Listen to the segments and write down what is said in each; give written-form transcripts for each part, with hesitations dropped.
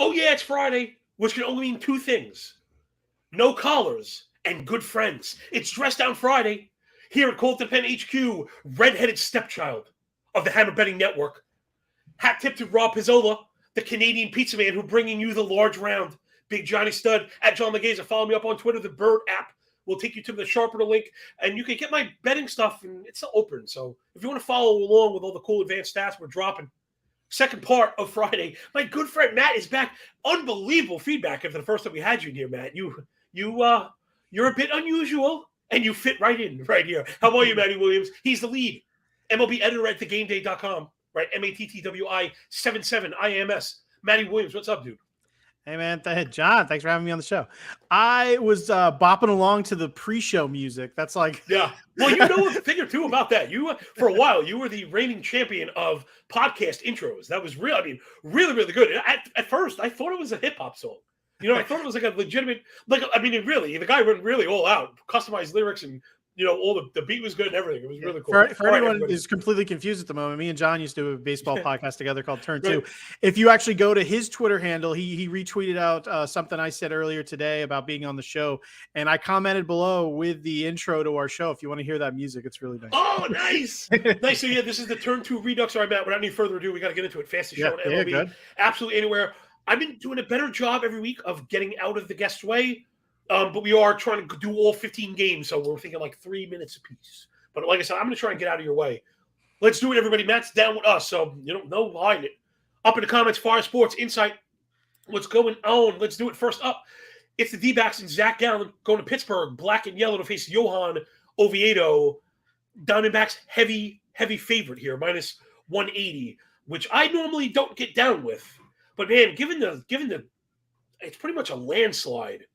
Oh, yeah, it's Friday, which can only mean two things. No collars and good friends. It's Dress Down Friday here at Colton Penn HQ, redheaded stepchild of the Hammer Betting Network. Hat tip to Rob Pizzola, the Canadian pizza man who bringing you the large round. Big Johnny Stud at John Laghezza. Follow me up on Twitter. The Bird app will take you to the Sharpener link, and you can get my betting stuff, and it's open. So if you want to follow along with all the cool advanced stats we're dropping, second part of Friday, my good friend Matt is back. Unbelievable feedback after the first time we had you here, Matt. You're a bit unusual, and you fit right in right here. How are you, Matty Williams? He's the lead MLB editor at thegameday.com, right? MATTWI77 IMS. Matty Williams, what's up, dude? Hey, man. John, thanks for having me on the show. I was bopping along to the pre-show music. That's like... Yeah. Well, you know a thing or two about that. You, for a while, you were the reigning champion of podcast intros. That was real. I mean, really, really good. At first, I thought it was a hip-hop song. You know, I thought it was like a legitimate... really, the guy went really all out. Customized lyrics and... all the beat was good and everything. It was really cool. For anyone who's completely confused at the moment, me and John used to do a baseball podcast together called Turn 2. If you actually go to his Twitter handle, he retweeted out something I said earlier today about being on the show, and I commented below with the intro to our show. If you want to hear that music, it's really nice. Oh, nice. Nice. So, yeah, this is the Turn 2 Redux. All right, Matt, without any further ado, we got to get into it. Fastest show on MLB. Good. Absolutely anywhere. I've been doing a better job every week of getting out of the guest's way. But we are trying to do all 15 games, so we're thinking like 3 minutes apiece. But like I said, I'm going to try and get out of your way. Let's do it, everybody. Matt's down with us, so no hiding it. Up in the comments, Fire Sports Insight. What's going on? Let's do it. First up, it's the D-backs and Zach Gallen going to Pittsburgh, black and yellow to face Johan Oviedo. Diamondbacks heavy favorite here, minus 180, which I normally don't get down with. But man, given the, it's pretty much a landslide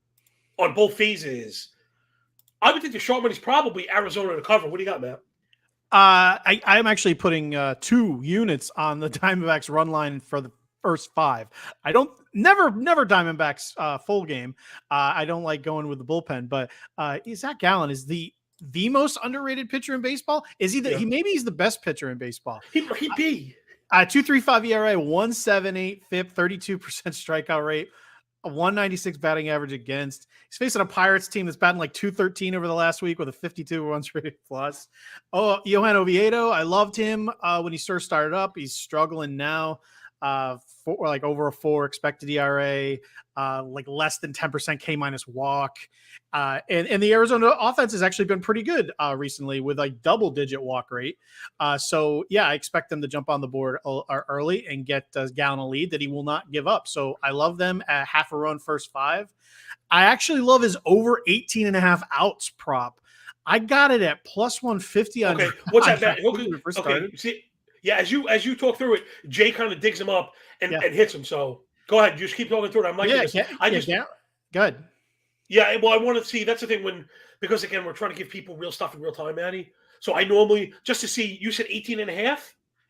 on both phases, I would think the sharp money is probably Arizona to cover. What do you got, Matt? I'm actually putting 2 units on the Diamondbacks run line for the first 5. I don't never Diamondbacks full game. I don't like going with the bullpen, but Zach Gallen is the most underrated pitcher in baseball. Is he? He's the best pitcher in baseball. He'd be 2.35 ERA, 1.78 FIP, 32% strikeout rate. A 196 batting average against. He's facing a Pirates team that's batting like 213 over the last week with a 52 runs rated plus. Oh, Johan Oviedo, I loved him when he first started up. He's struggling now. For over a 4 expected ERA, like less than 10% K minus walk. And the Arizona offense has actually been pretty good recently with a double-digit walk rate. So, yeah, I expect them to jump on the board early and get Gallen a lead that he will not give up. So I love them at half a run first 5. I actually love his over 18.5 outs prop. I got it at plus 150. Okay, what's that? Okay, see, yeah, as you talk through it, Jay kind of digs him up and hits him. So go ahead, just keep talking through it. I'm liking this. Good. Yeah, well, I want to see. That's the thing because again, we're trying to give people real stuff in real time, Maddie. So I normally just to see. You said 18.5.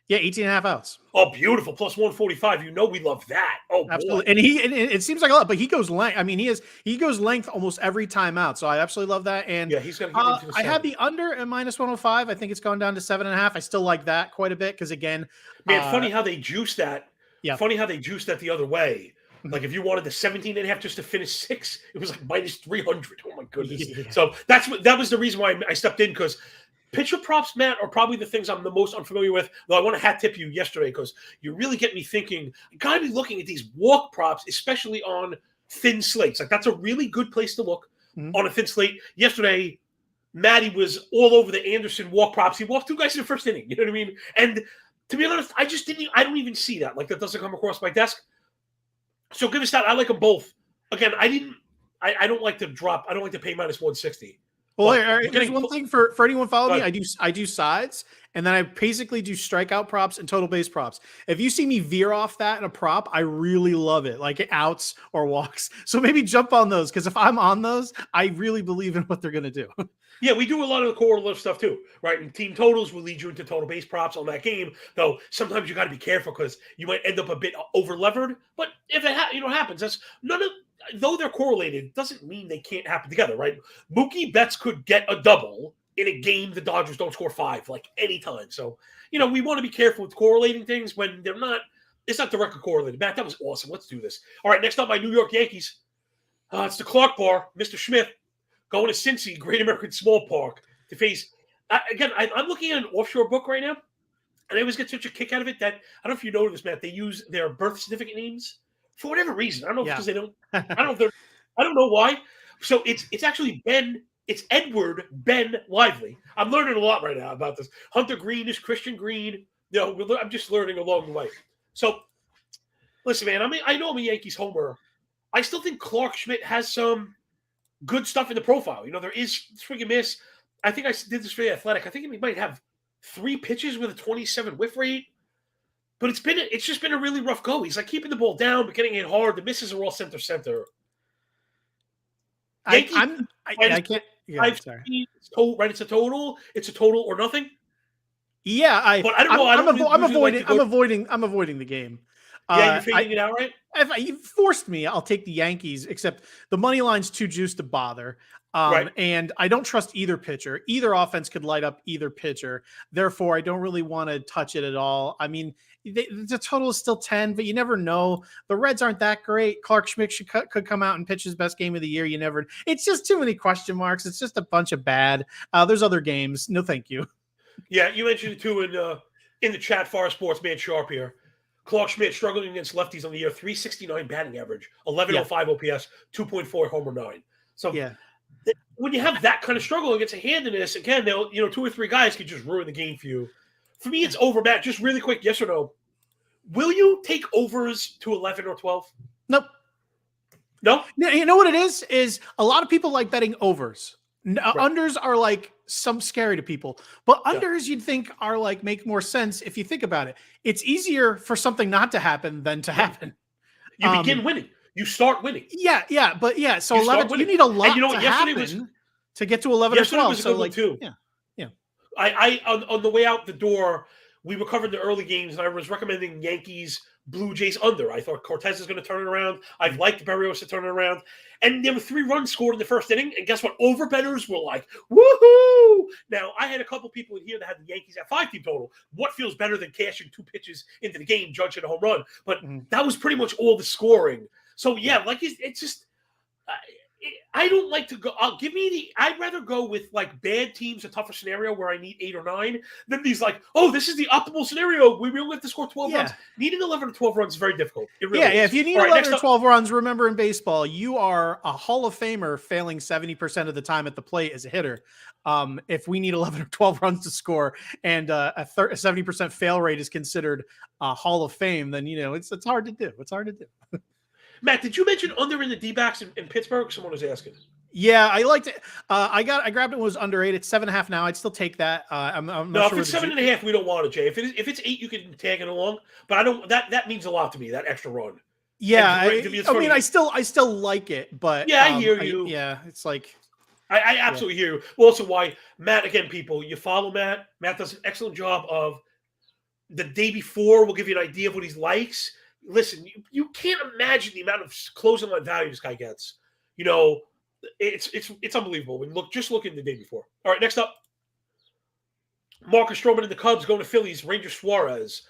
Yeah, 18.5 outs. Oh, beautiful. Plus 145. We love that. Oh, absolutely. Boy. And it seems like a lot, but he goes length. I mean, he goes length almost every time out. So I absolutely love that. And yeah, he's going to get into the I had the under at minus 105. I think it's gone down to 7.5. I still like that quite a bit because again, man, funny how they juiced that. Yeah. Funny how they juiced that the other way. Like if you wanted the 17.5 just to finish 6, it was like minus 300. Oh my goodness. Yeah. So that was the reason why I stepped in because pitcher props, Matt, are probably the things I'm the most unfamiliar with. Though I want to hat tip you yesterday because you really get me thinking. I got to be looking at these walk props, especially on thin slates. Like that's a really good place to look on a thin slate. Yesterday, Matty was all over the Anderson walk props. He walked 2 guys in the first inning. You know what I mean? And to be honest, I don't even see that. Like, that doesn't come across my desk. So give us that. I like them both. Again, I don't like to drop. I don't like to pay minus 160. Well, here's one thing for anyone following me. I do sides, and then I basically do strikeout props and total base props. If you see me veer off that in a prop, I really love it, like outs or walks. So maybe jump on those, because if I'm on those, I really believe in what they're going to do. Yeah, we do a lot of the correlative stuff too, right? And team totals will lead you into total base props on that game. Though sometimes you got to be careful because you might end up a bit over levered. But if it happens, that's none of. Though they're correlated, doesn't mean they can't happen together, right? Mookie Betts could get a double in a game the Dodgers don't score 5, like anytime. So, we want to be careful with correlating things when they're not. It's not directly correlated. Matt, that was awesome. Let's do this. All right, next up, my New York Yankees. It's the Clark Bar, Mr. Schmidt, going to Cincy, Great American Small Park, to face. Again, I'm looking at an offshore book right now, and I always get such a kick out of it that I don't know if you noticed, Matt. They use their birth certificate names for whatever reason. I don't know if because they don't. I don't know if they're. I don't know why. So it's actually Ben. It's Edward Ben Lively. I'm learning a lot right now about this. Hunter Green is Christian Green. I'm just learning along the way. So listen, man. I know I'm a Yankees homer. I still think Clark Schmidt has some good stuff in the profile. There is swing and miss. I think I did this for the Athletic. I think he might have 3 pitches with a 27 whiff rate. But it's just been a really rough go. He's like keeping the ball down, but getting it hard. The misses are all center. I can't. Yeah, sorry. Right, it's a total. It's a total or nothing. Yeah, but I don't know. I'm avoiding the game. Yeah, you're figuring it out, right? If you forced me, I'll take the Yankees. Except the money line's too juiced to bother. Right. And I don't trust either pitcher. Either offense could light up either pitcher. Therefore, I don't really want to touch it at all. I mean, the total is still 10, but you never know. The Reds aren't that great. Clark Schmidt could come out and pitch his best game of the year. It's just too many question marks. It's just a bunch of bad. There's other games. No, thank you. Yeah, you mentioned it too in the chat. Forest Sports Man Sharp here. Clark Schmidt struggling against lefties on the year. 369 batting average, 1105 OPS, 2.4 homer 9. So yeah. When you have that kind of struggle against a hand in this, again, 2 or 3 guys could just ruin the game for you. For me, it's over, Matt. Just really quick, yes or no? Will you take overs to 11 or 12? Nope. No? You know what it is? Is a lot of people like betting overs. Right. Unders are like some scary to people, but unders you'd think are like make more sense if you think about it. It's easier for something not to happen than to happen. You begin winning. You start winning. Yeah. So 11. You need a lot to happen to get to 11 or 12. Was a good one too. Yeah. I on the way out the door, we were covering the early games, and I was recommending Yankees Blue Jays under. I thought Cortez is going to turn it around. I've liked Berrios to turn it around. And there were 3 runs scored in the first inning. And guess what? Overbettors were like, woohoo! Now, I had a couple people in here that had the Yankees at 5 team total. What feels better than cashing 2 pitches into the game, Judge hit a home run? But that was pretty much all the scoring. So, yeah, like it's just I don't like to go. I'd rather go with like bad teams, a tougher scenario where I need 8 or 9 than these like, oh, this is the optimal scenario. We really have to score 12 runs. Needing 11 or 12 runs is very difficult. It really is. If you need 11 or 12 runs, remember in baseball, you are a Hall of Famer failing 70% of the time at the plate as a hitter. If we need 11 or 12 runs to score and a 70% fail rate is considered a Hall of Fame, then, it's hard to do. It's hard to do. Matt, did you mention under in the D-backs in Pittsburgh? Someone was asking. Yeah, I liked it. I grabbed it. It was under 8. It's 7.5 now. I'd still take that. I'm not sure. If it's 7.5, we don't want it, Jay. If it's 8, you can tag it along. But I don't. That means a lot to me. That extra run. Yeah, I still like it, but yeah, I hear you. It's like I absolutely hear you. Well, also why Matt again, people, you follow Matt. Matt does an excellent job of the day before. We'll give you an idea of what he likes. Listen, you can't imagine the amount of closing line value this guy gets. It's unbelievable. When look in the day before. All right, next up, Marcus Stroman and the Cubs going to Phillies. Ranger Suarez.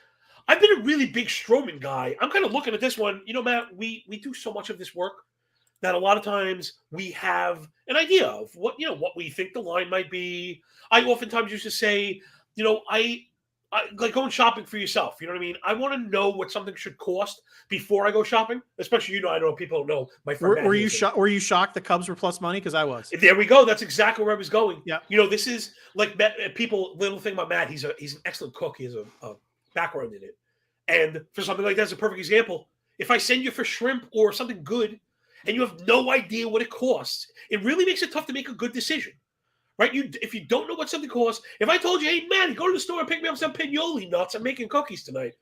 I've been a really big Stroman guy. I'm kind of looking at this one. Matt, we do so much of this work that a lot of times we have an idea of what we think the line might be. I oftentimes used to say, I like going shopping for yourself. You know what I mean? I want to know what something should cost before I go shopping. Especially, I know people don't know. My friend Were you shocked? Were you shocked the Cubs were plus money? Because I was. There we go. That's exactly where I was going. Yeah. This is like people. Little thing about Matt. He's an excellent cook. He has a background in it. And for something like that, that's a perfect example. If I send you for shrimp or something good, and you have no idea what it costs, it really makes it tough to make a good decision. Right? If you don't know what something costs, if I told you, hey, man, go to the store and pick me up some pinoli nuts, I'm making cookies tonight.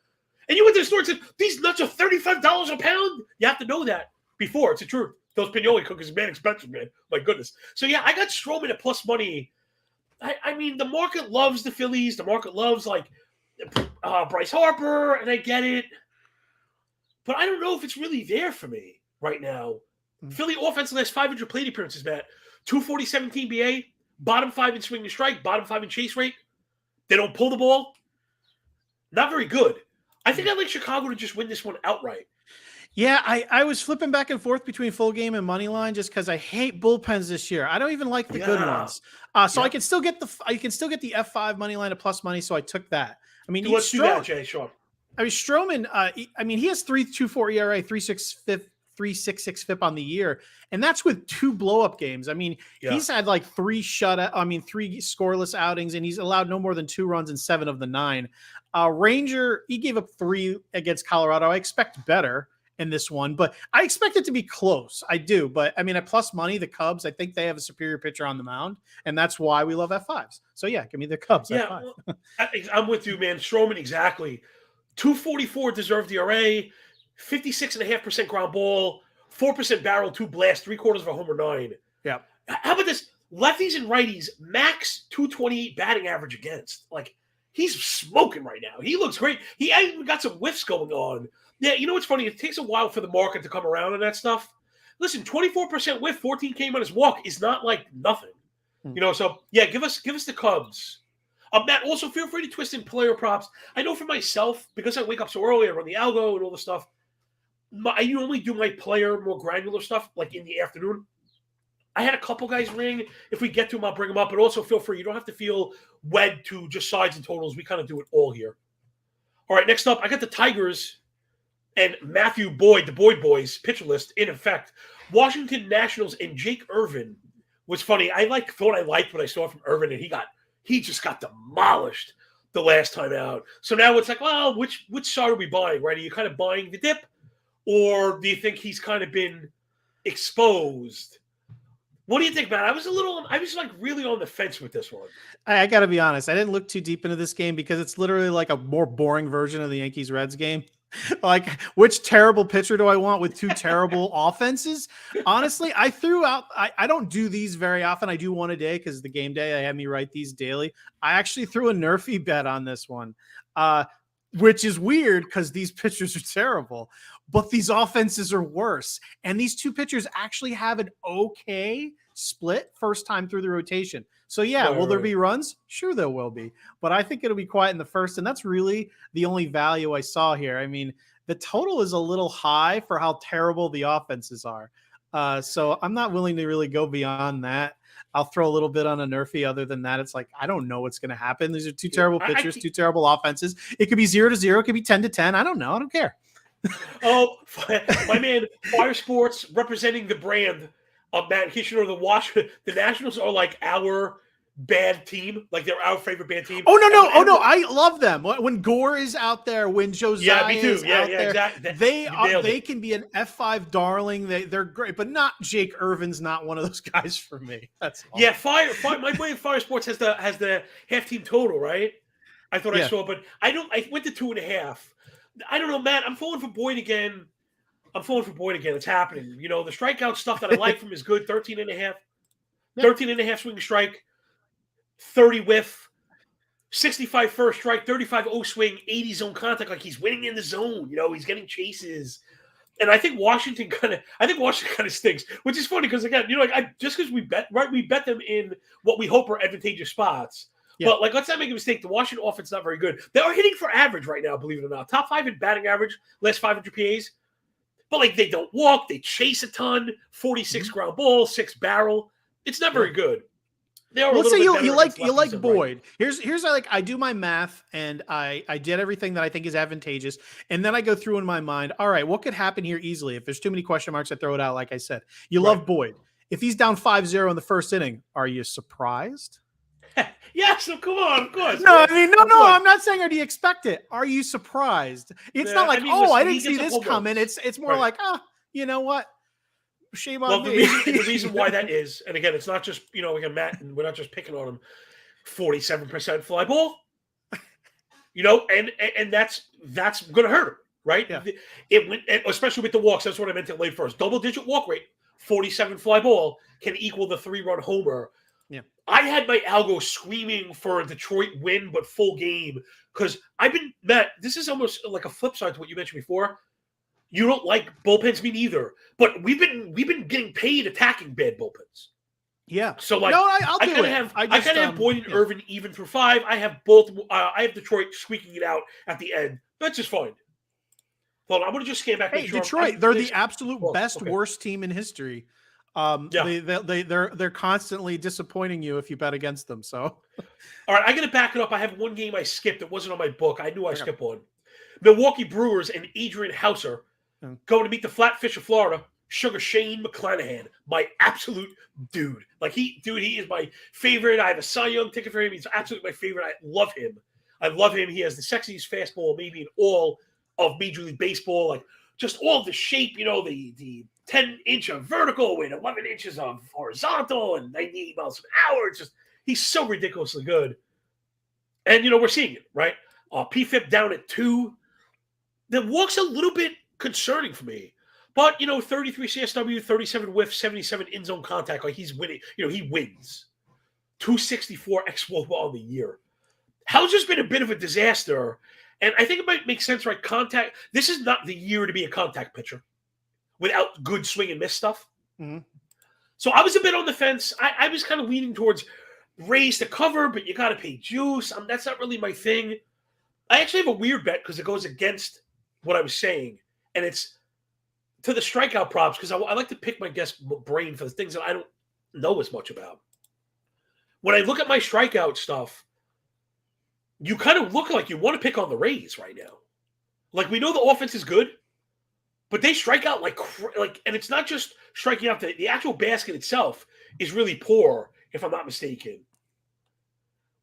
And you went to the store and said, these nuts are $35 a pound. You have to know that before. It's the truth. Those pinoli cookies are expensive, man. My goodness. So, yeah, I got Stroman at plus money. I mean, the market loves the Phillies. The market loves, Bryce Harper, and I get it. But I don't know if it's really there for me right now. Mm-hmm. Philly offense last 500 plate appearances, Matt. 247 BA. Bottom 5 in swing and strike, bottom 5 in chase rate. They don't pull the ball. Not very good. I think I'd like Chicago to just win this one outright. Yeah, I was flipping back and forth between full game and money line just because I hate bullpens this year. I don't even like the good ones. So I can still get the F5 money line at plus money. So I took that. I mean, let's do that, Jay. Sure. I mean, Stroman. He has 3.24 ERA, 3.66 FIP on the year, and that's with 2 blow-up games. I mean, he's had like 3 scoreless outings, and he's allowed no more than 2 runs in 7 of the 9. Ranger, he gave up 3 against Colorado. I expect better in this one, but I expect it to be close. I do, but I mean, at plus money, the Cubs, I think they have a superior pitcher on the mound, and that's why we love F5s. So yeah, give me the Cubs. Yeah, F5. I'm with you, man. Stroman, exactly. 244 deserved ERA. 56.5% ground ball, 4% barrel, 2 blasts, 3/4 of a homer, 9. Yeah. How about this? Lefties and righties, max 228 batting average against. Like, he's smoking right now. He looks great. He even got some whiffs going on. Yeah, you know what's funny? It takes a while for the market to come around on that stuff. Listen, 24% whiff, 14 came on his walk is not like nothing. So yeah, give us the Cubs. Matt, also feel free to twist in player props. I know for myself, because I wake up so early, I run the algo and all the stuff. I normally do my player more granular stuff like in the afternoon. I had a couple guys ring. If we get to them, I'll bring them up. But also feel free. You don't have to feel wed to just sides and totals. We kind of do it all here. All right, next up, I got the Tigers and Matthew Boyd, the Boyd Boys pitcher list in effect. Washington Nationals and Jake Irvin was funny. Thought I liked what I saw from Irvin, and he just got demolished the last time out. So now it's like, well, which side are we buying, right? Are you kind of buying the dip? Or do you think he's kind of been exposed? What do you think, Matt? I was really on the fence with this one. I got to be honest. I didn't look too deep into this game because it's literally like a more boring version of the Yankees-Reds game. Like, which terrible pitcher do I want with 2 terrible offenses? Honestly, I threw out – I don't do these very often. I do one a day because the game day, I have me write these daily. I actually threw a Nerfy bet on this one, which is weird because these pitchers are terrible. But these offenses are worse. And these 2 pitchers actually have an okay split first time through the rotation. So, yeah, will there be runs? Sure, there will be. But I think it'll be quiet in the first. And that's really the only value I saw here. I mean, the total is a little high for how terrible the offenses are. So I'm not willing to really go beyond that. I'll throw a little bit on a Nerfy. Other than that, it's like, I don't know what's going to happen. These are 2 terrible pitchers, 2 terrible offenses. It could be 0-0. It could be 10-10. I don't know. I don't care. Oh, my man, Fire Sports representing the brand of Matt Kitchener. The Nationals are like our bad team, like they're our favorite bad team. Oh no! I love them. When Gore is out there, when Josiah is out there, exactly. They can be an F5 darling. They're great, but not Jake Irvin's not one of those guys for me. That's all. Yeah. Fire. My boy Fire Sports has the half team total, right? I thought I saw, but I went to 2.5. I don't know, Matt. I'm falling for Boyd again. It's happening. The strikeout stuff that I like from is good. 13.5. 13.5 swing strike. 30 whiff. 65 first strike. 35 O swing. 80 zone contact. Like he's winning in the zone. He's getting chases. And I think Washington kind of stinks, which is funny because again, just because we bet them in what we hope are advantageous spots. Yeah. But let's not make a mistake. The Washington offense is not very good. They are hitting for average right now, believe it or not. Top 5 in batting average, last 500 PAs. But they don't walk, they chase a ton. 46 ground ball, 6 barrel. It's not very good. They are. Let's say you like lefties and Boyd. righties. Here's I do my math and I did everything that I think is advantageous, and then I go through in my mind. All right, what could happen here easily? If there's too many question marks, I throw it out. Like I said, you love Boyd. If he's down 5-0 in the first inning, are you surprised? Yes, so come on, of course. No, man. I mean, no. I'm not saying, or do you expect it? Are you surprised? It's not like, listen, I he didn't see gets this coming. It's more like, you know what? Shame on me. The reason why that is, and again, it's not just, again, Matt, and we're not just picking on him, 47% fly ball, and that's going to hurt him, right? Yeah. It went, especially with the walks. That's what I meant to lay first. Double-digit walk rate, 47 fly ball can equal the 3-run homer. Yeah. I had my algo screaming for a Detroit win, but full game, because Matt, this is almost like a flip side to what you mentioned before. You don't like bullpens, me neither. But we've been getting paid attacking bad bullpens. Yeah. So like, I'll I do kind it. of have Boyd and Irvin even through 5. I have both. I have Detroit squeaking it out at the end. That's just fine. Hold on, I'm gonna just scan back. Hey, Detroit, they're the absolute worst team in history. They're constantly disappointing you if you bet against them. So, all right, I gotta back it up. I have one game I skipped. It wasn't on my book. I knew I skipped one. Milwaukee Brewers and Adrian Hauser going to meet the Flatfish of Florida. Sugar Shane McClanahan, my absolute dude. Like he is my favorite. I have a Cy Young ticket for him. He's absolutely my favorite. I love him. He has the sexiest fastball maybe in all of Major League Baseball. Like just all the shape, the 10-inch of vertical with 11 inches of horizontal and 98 miles an hour. It's just he's so ridiculously good. And we're seeing it, right? PFIP down at 2. The walk's a little bit concerning for me. But, 33 CSW, 37 whiff, 77 in-zone contact. Like, he's winning. He wins. 264 XWOBA on the year. Hauser's been a bit of a disaster. And I think it might make sense, right? Contact. This is not the year to be a contact pitcher without good swing and miss stuff. Mm-hmm. So I was a bit on the fence. I was kind of leaning towards Rays to cover, but you got to pay juice. That's not really my thing. I actually have a weird bet because it goes against what I was saying. And it's to the strikeout props, because I like to pick my guest brain for the things that I don't know as much about. When I look at my strikeout stuff, you kind of look like you want to pick on the Rays right now. Like, we know the offense is good, but they strike out like, and it's not just striking out. The actual basket itself is really poor, if I'm not mistaken.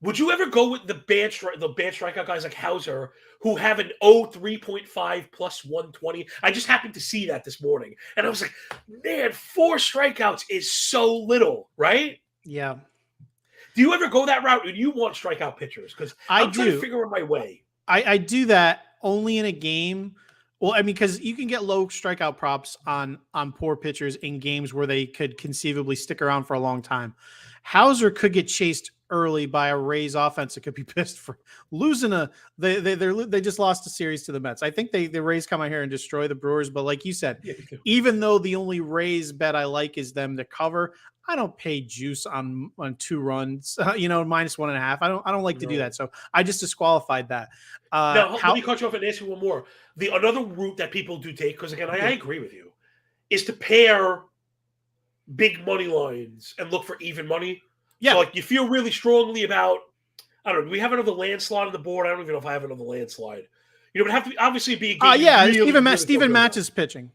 Would you ever go with the bad strikeout guys like Hauser, who have an 3.5 plus 120? I just happened to see that this morning. And I was like, man, 4 strikeouts is so little, right? Yeah. Do you ever go that route? Or do you want strikeout pitchers? Because I'm trying to figure out my way. I do that only in a game. Well, I mean, because you can get low strikeout props on poor pitchers in games where they could conceivably stick around for a long time. Hauser could get chased early by a Rays offense that could be pissed for losing they just lost a series to the Mets. I think the Rays come out here and destroy the Brewers, but like you said, even though the only Rays bet I like is them to cover, I don't pay juice on 2 runs, minus 1.5. I don't like to do that. So I just disqualified that. Now, let me cut you off and ask you one more. Another route that people do take, because again, I agree with you, is to pair big money lines and look for even money. Yeah. So, like, you feel really strongly about, I don't know, do we have another landslide on the board? I don't even know if I have another landslide. It would have to obviously be a game. Steven Matz is pitching.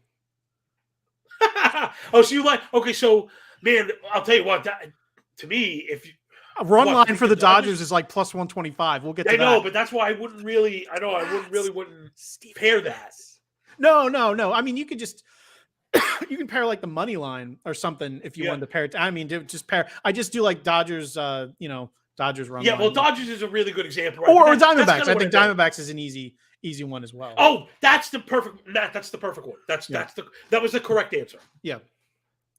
Oh, so you like, okay, so, man, I'll tell you what, to me, if you, a run line for the Dodgers is like plus 125. We'll get to that. I know, but that's why I wouldn't pair that. No. I mean, you could just, you can pair like the money line or something if you wanted to pair it. I mean, just pair. I just do like Dodgers, Dodgers run. Yeah, well, Dodgers is a really good example. Right? Or Diamondbacks. I think Diamondbacks is an easy one as well. Oh, that's the perfect one. That was the correct answer. Yeah.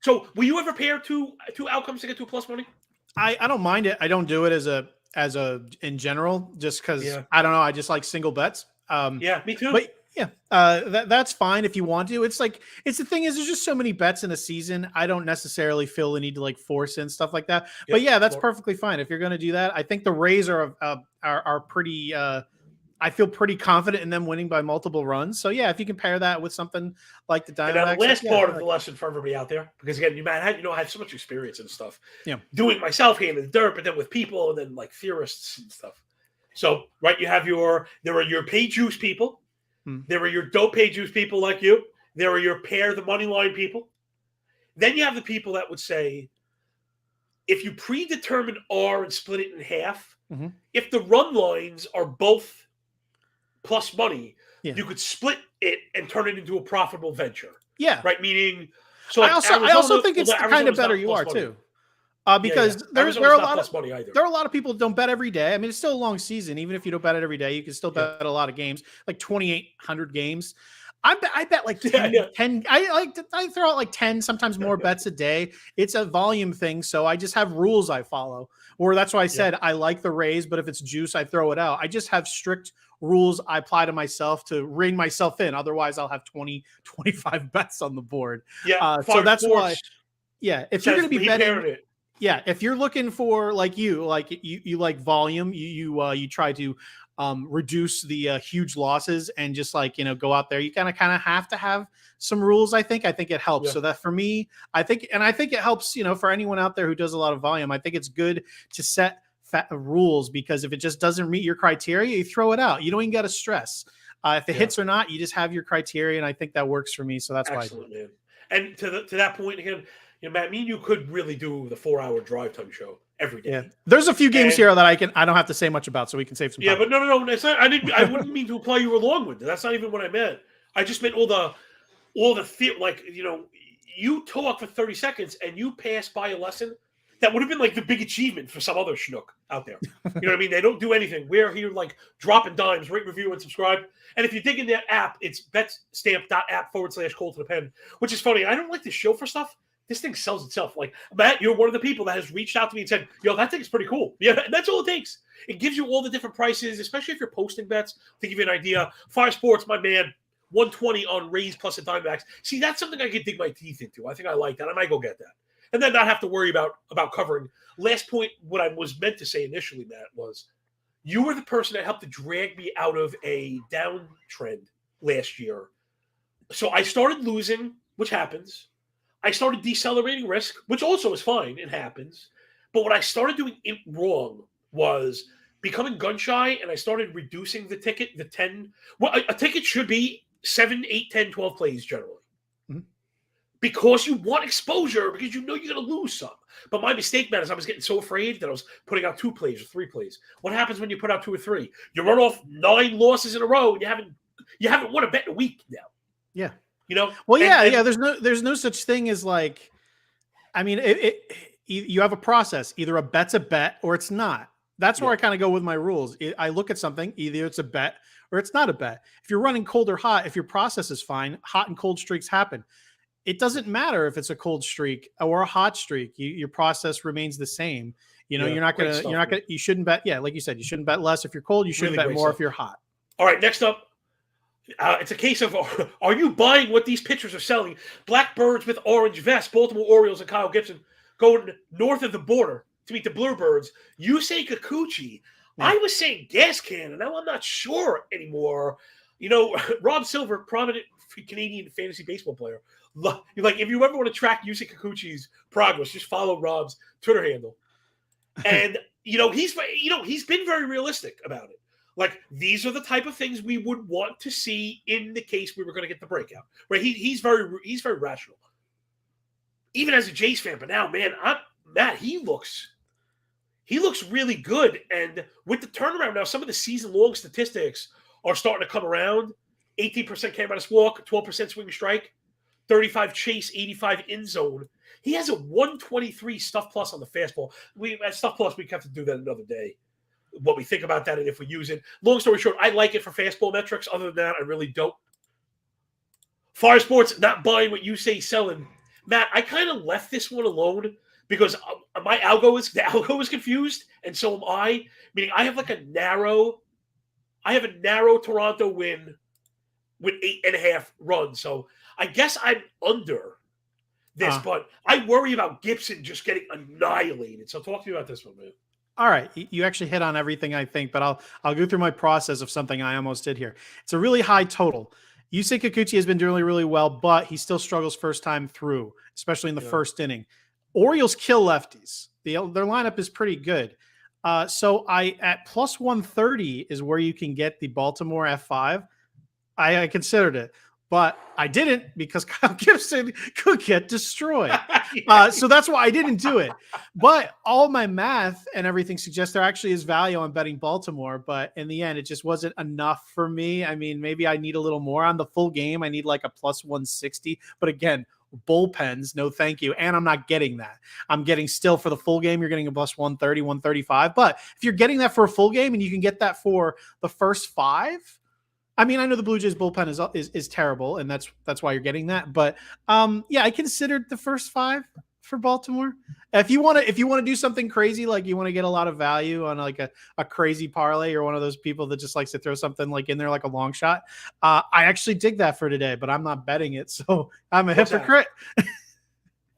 So, will you ever pair two outcomes to get 2+ money? I don't mind it. I don't do it as a in general, just because I don't know. I just like single bets. Yeah, me too. But yeah, that's fine if you want to. It's like, the thing is, there's just so many bets in a season. I don't necessarily feel the need to like force in stuff like that. But yeah, that's perfectly fine if you're going to do that. I think the Rays are pretty I feel pretty confident in them winning by multiple runs. So yeah, if you compare that with something like the And now Diamondbacks, the last yeah, part of the lesson for everybody out there, because again, I have so much experience and stuff. Yeah. Doing it myself here in the dirt, but then with people and then like theorists and stuff. So, right, there are your pay juice people. There are your dope pay juice people like you. There are your pair the money line people. Then you have the people that would say, if you predetermine R and split it in half, if the run lines are both plus money, you could split it and turn it into a profitable venture. Yeah. Right. Meaning, so like I also think it's the kind of better you are money. Too. Because there are a lot of money either. There are a lot of people who don't bet every day. I mean, it's still a long season. Even if you don't bet it every day, you can still bet a lot of games, like 2,800 games. I bet like 10 I throw out like 10, sometimes more bets a day. It's a volume thing. So I just have rules I follow, or that's why I said I like the raise, but if it's juice, I throw it out. I just have strict rules I apply to myself to rein myself in. Otherwise I'll have 20, 25 bets on the board. So that's why, if you're going to be betting, if you're looking for you like volume, you try to reduce the huge losses and just go out there. You kind of have to have some rules. I think it helps. So that for me, I think it helps, for anyone out there who does a lot of volume. I think it's good to set rules, because if it just doesn't meet your criteria, you throw it out. You don't even got to stress if it hits or not. You just have your criteria, and I think that works for me. So that's why I do it. And to that point again, Matt, me and you could really do the 4-hour drive time show every day. Yeah, there's a few games here that I don't have to say much about, so we can save some time. Yeah, but no, it's not, I wouldn't mean to imply you were long-winded. That's not even what I meant. I just meant all the you talk for 30 seconds and you pass by a lesson that would have been like the big achievement for some other schnook out there. You know what I mean? They don't do anything. We're here dropping dimes, rate, review, and subscribe. And if you dig in that app, it's betstamp.app/call to the pen, which is funny. I don't like this show for stuff. This thing sells itself. Like, Matt, you're one of the people that has reached out to me and said, that thing's pretty cool. Yeah, that's all it takes. It gives you all the different prices, especially if you're posting bets, to give you an idea. 5 Sports, my man, 120 on Rays plus a Diamondbacks. See, that's something I could dig my teeth into. I think I like that. I might go get that. And then not have to worry about covering. Last point, what I was meant to say initially, Matt, was you were the person that helped to drag me out of a downtrend last year. So I started losing, which happens. I started decelerating risk, which also is fine. It happens. But what I started doing wrong was becoming gun shy, and I started reducing the ticket, the 10. Well, a ticket should be 7, 8, 10, 12 plays generally. Because you want exposure, because you're going to lose some. But my mistake, man, is I was getting so afraid that I was putting out 2 plays or 3 plays. What happens when you put out 2 or 3? You run off 9 losses in a row, and you haven't won a bet in a week now. Yeah. Well, there's no such thing as you have a process. Either a bet's a bet or it's not. That's where I kind of go with my rules. I look at something, either it's a bet or it's not a bet. If you're running cold or hot, if your process is fine, hot and cold streaks happen. It doesn't matter if it's a cold streak or a hot streak. Your process remains the same. You shouldn't bet. Yeah. Like you said, you shouldn't bet less if you're cold. You shouldn't bet more if you're hot. All right. Next up. It's a case of, are you buying what these pitchers are selling? Blackbirds with orange vests, Baltimore Orioles and Kyle Gibson going north of the border to meet the Bluebirds. You say Kikuchi. I was saying gas can, and now I'm not sure anymore. Rob Silver, prominent Canadian fantasy baseball player. If you ever want to track Yusei Kikuchi's progress, just follow Rob's Twitter handle. And, he's been very realistic about it. These are the type of things we would want to see in the case we were going to get the breakout, right? He's very rational, even as a Jays fan. But now, man, Matt, he looks really good. And with the turnaround now, some of the season-long statistics are starting to come around. 18% K-minus walk, 12% swing strike, 35 chase, 85 in zone. He has a 123 stuff plus on the fastball. At stuff plus, we have to do that another day. What we think about that and if we use it. Long story short, I like it for fastball metrics. Other than that, I really don't. 5 Sports, not buying what you say selling. Matt, I kind of left this one alone because my algo is confused, and so am I. Meaning I have a narrow Toronto win with 8.5 runs. So I guess I'm under this, but I worry about Gibson just getting annihilated. So talk to me about this one, man. All right, you actually hit on everything I think, but I'll go through my process of something I almost did here. It's a really high total. Yusei Kikuchi has been doing really, really well, but he still struggles first time through, especially in the first inning. Orioles kill lefties. Their lineup is pretty good. So I at plus 130 is where you can get the Baltimore F5. I considered it, but I didn't because Kyle Gibson could get destroyed. So that's why I didn't do it. But all my math and everything suggests there actually is value on betting Baltimore. But in the end, it just wasn't enough for me. I mean, maybe I need a little more on the full game. I need like a plus 160. But again, bullpens, no thank you. And I'm not getting that. I'm getting still for the full game, you're getting a plus 130, 135. But if you're getting that for a full game and you can get that for the first 5, I mean, I know the Blue Jays bullpen is terrible, and that's why you're getting that. But yeah, I considered the first 5 for Baltimore. If you want to do something crazy, like you want to get a lot of value on like a crazy parlay, or one of those people that just likes to throw something like in there like a long shot, I actually dig that for today, but I'm not betting it, so I'm a hypocrite.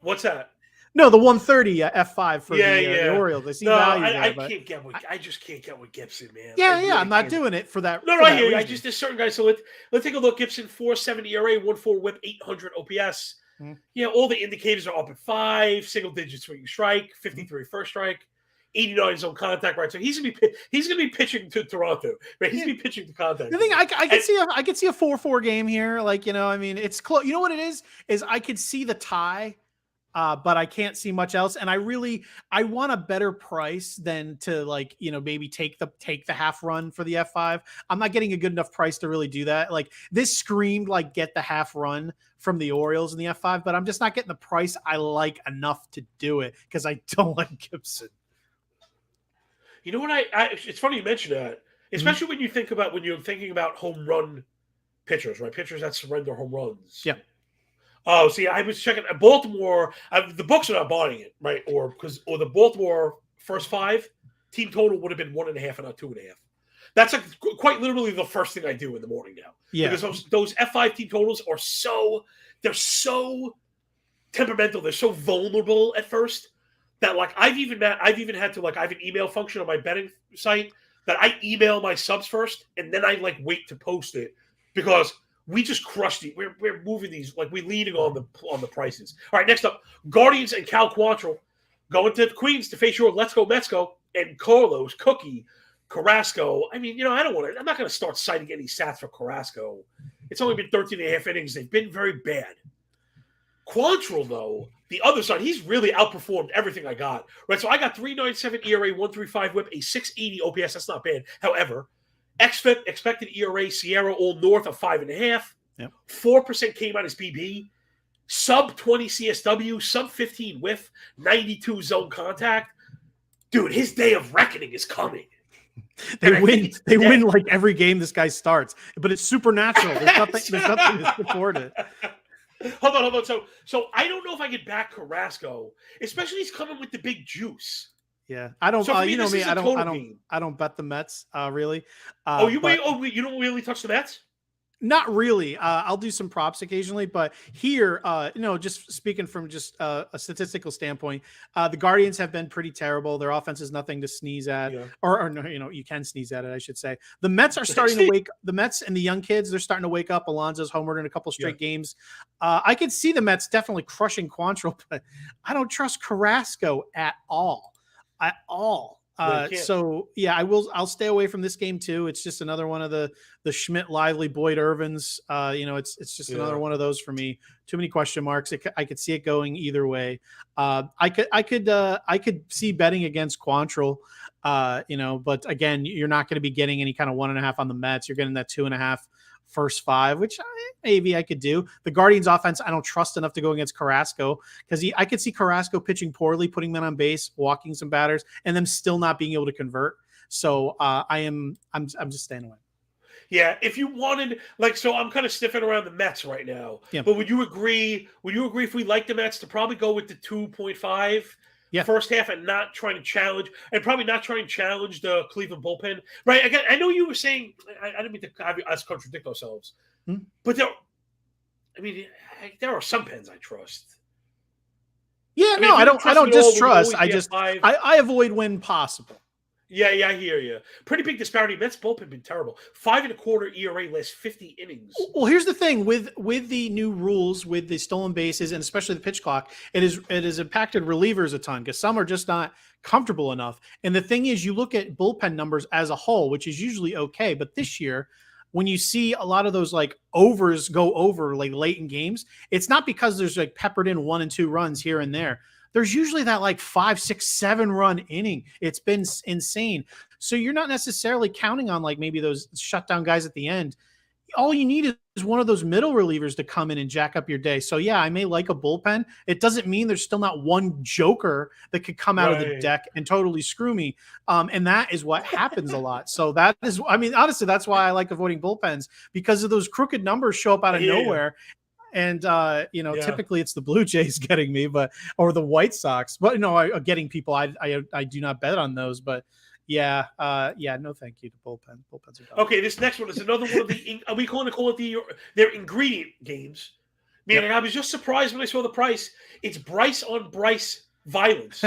What's that? No, the 130 F5 for the Orioles. I see value there. I just can't get with Gibson, man. Yeah, I'm not doing it for that. No, I hear you. I just, there's certain guys. So let's take a look. Gibson, 4.70 ERA, 1.4 WHIP, 800 OPS. Yeah, all the indicators are up at 5, single digit swinging strike, 53 first strike, 89 zone contact. Right, so he's gonna be pitching to Toronto. Right, he's gonna be pitching to contact. The thing I could see a 4-4 game here. Like, I mean, it's close. You know what it is I could see the tie. But I can't see much else. And I want a better price than to like, maybe take the half run for the F5. I'm not getting a good enough price to really do that. Like, this screamed like get the half run from the Orioles in the F5, but I'm just not getting the price I like enough to do it because I don't like Gibson. You know what? It's funny you mention that, especially when you're thinking about home run pitchers, right? Pitchers that surrender home runs. Yeah. Oh, see, I was checking Baltimore. The books are not buying it, right? Or the Baltimore first 5 team total would have been 1.5 and not 2.5. That's quite literally the first thing I do in the morning now. Yeah, because those F5 team totals are they're so temperamental. They're so vulnerable at first that like I've even had to I have an email function on my betting site that I email my subs first and then I like wait to post it because we just crushed it. We're moving these like we're leaning on the prices. All right, next up, Guardians and Cal Quantrill going to Queens to face your Let's Go Mets go and Carlos Cookie Carrasco. I mean, I'm not going to start citing any stats for Carrasco. It's only been 13 and a half innings. They've been very bad. Quantrill, though, the other side, he's really outperformed everything I got. Right, so I got 3.97 ERA, 1.35 WHIP, a 6.80 OPS. That's not bad. However, expected ERA, Sierra all north of 5.5. Yep. 4% came out as BB. Sub 20 CSW, sub 15 whiff, 92 zone contact. Dude, his day of reckoning is coming. They win like every game this guy starts, but it's supernatural. There's nothing to support it. Hold on. So I don't know if I can back Carrasco, especially he's coming with the big juice. Yeah, I don't. So you know me. I don't bet the Mets really. You don't really touch the Mets? Not really. I'll do some props occasionally, but here, just speaking from just a statistical standpoint, the Guardians have been pretty terrible. Their offense is nothing to sneeze at, or no, you can sneeze at it, I should say. The Mets are starting to wake. The Mets and the young kids, they're starting to wake up. Alonso's homered in a couple straight games. I could see the Mets definitely crushing Quantrill, but I don't trust Carrasco at all. So yeah, I'll stay away from this game too. It's just another one of the Schmidt, Lively, Boyd Irvins. It's just another one of those for me. Too many question marks. I could see it going either way. I could see betting against Quantrill. But again, you're not going to be getting any kind of 1.5 on the Mets. You're getting that 2.5 first 5, which maybe I could do. The Guardians offense, I don't trust enough to go against Carrasco because I could see Carrasco pitching poorly, putting men on base, walking some batters, and them still not being able to convert. So I'm just staying away. Yeah, if you wanted, so I'm kind of sniffing around the Mets right now. Yeah. But would you agree if we like the Mets to probably go with the 2.5? Yeah. First half and not trying to challenge the Cleveland bullpen. Right. Again, I know you were saying I didn't mean to have us contradict ourselves, but there are some pens I trust. Yeah, I don't distrust. I avoid when possible. Yeah, I hear you. Pretty big disparity. Mets bullpen been terrible. 5.25 ERA last 50 innings. Well, here's the thing with the new rules with the stolen bases and especially the pitch clock, it has impacted relievers a ton because some are just not comfortable enough. And the thing is, you look at bullpen numbers as a whole, which is usually okay, but this year, when you see a lot of those like overs go over like late in games, it's not because there's like peppered in 1 and 2 runs here and there. There's usually that like 5, 6, 7 run inning. It's been insane. So you're not necessarily counting on like maybe those shutdown guys at the end. All you need is one of those middle relievers to come in and jack up your day. So yeah, I may like a bullpen. It doesn't mean there's still not one joker that could come out of the deck and totally screw me. And that is what happens a lot. So that is, I mean, honestly, that's why I like avoiding bullpens, because of those crooked numbers show up out of nowhere. And typically it's the Blue Jays getting me, or the White Sox. But getting people. I do not bet on those, but. Yeah, no, thank you to bullpen. Bullpens are done. Okay, this next one is another one of the we call it their ingredient games. Meaning, I was just surprised when I saw the price. It's Bryce on Bryce violence.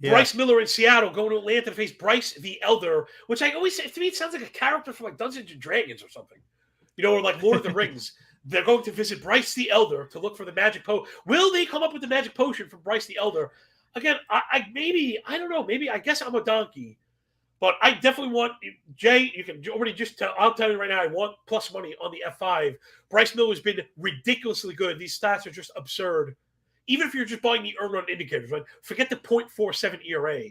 Bryce Miller in Seattle going to Atlanta to face Bryce the Elder, which I always say, to me, it sounds like a character from like Dungeons and Dragons or something, or like Lord of the Rings. They're going to visit Bryce the Elder to look for the magic potion. Will they come up with the magic potion from Bryce the Elder? Again, I don't know. Maybe I guess I'm a donkey. But I definitely want, Jay, you can already I'll tell you right now, I want plus money on the F5. Bryce Miller has been ridiculously good. These stats are just absurd. Even if you're just buying the earned run indicators, right? Forget the 0.47 ERA.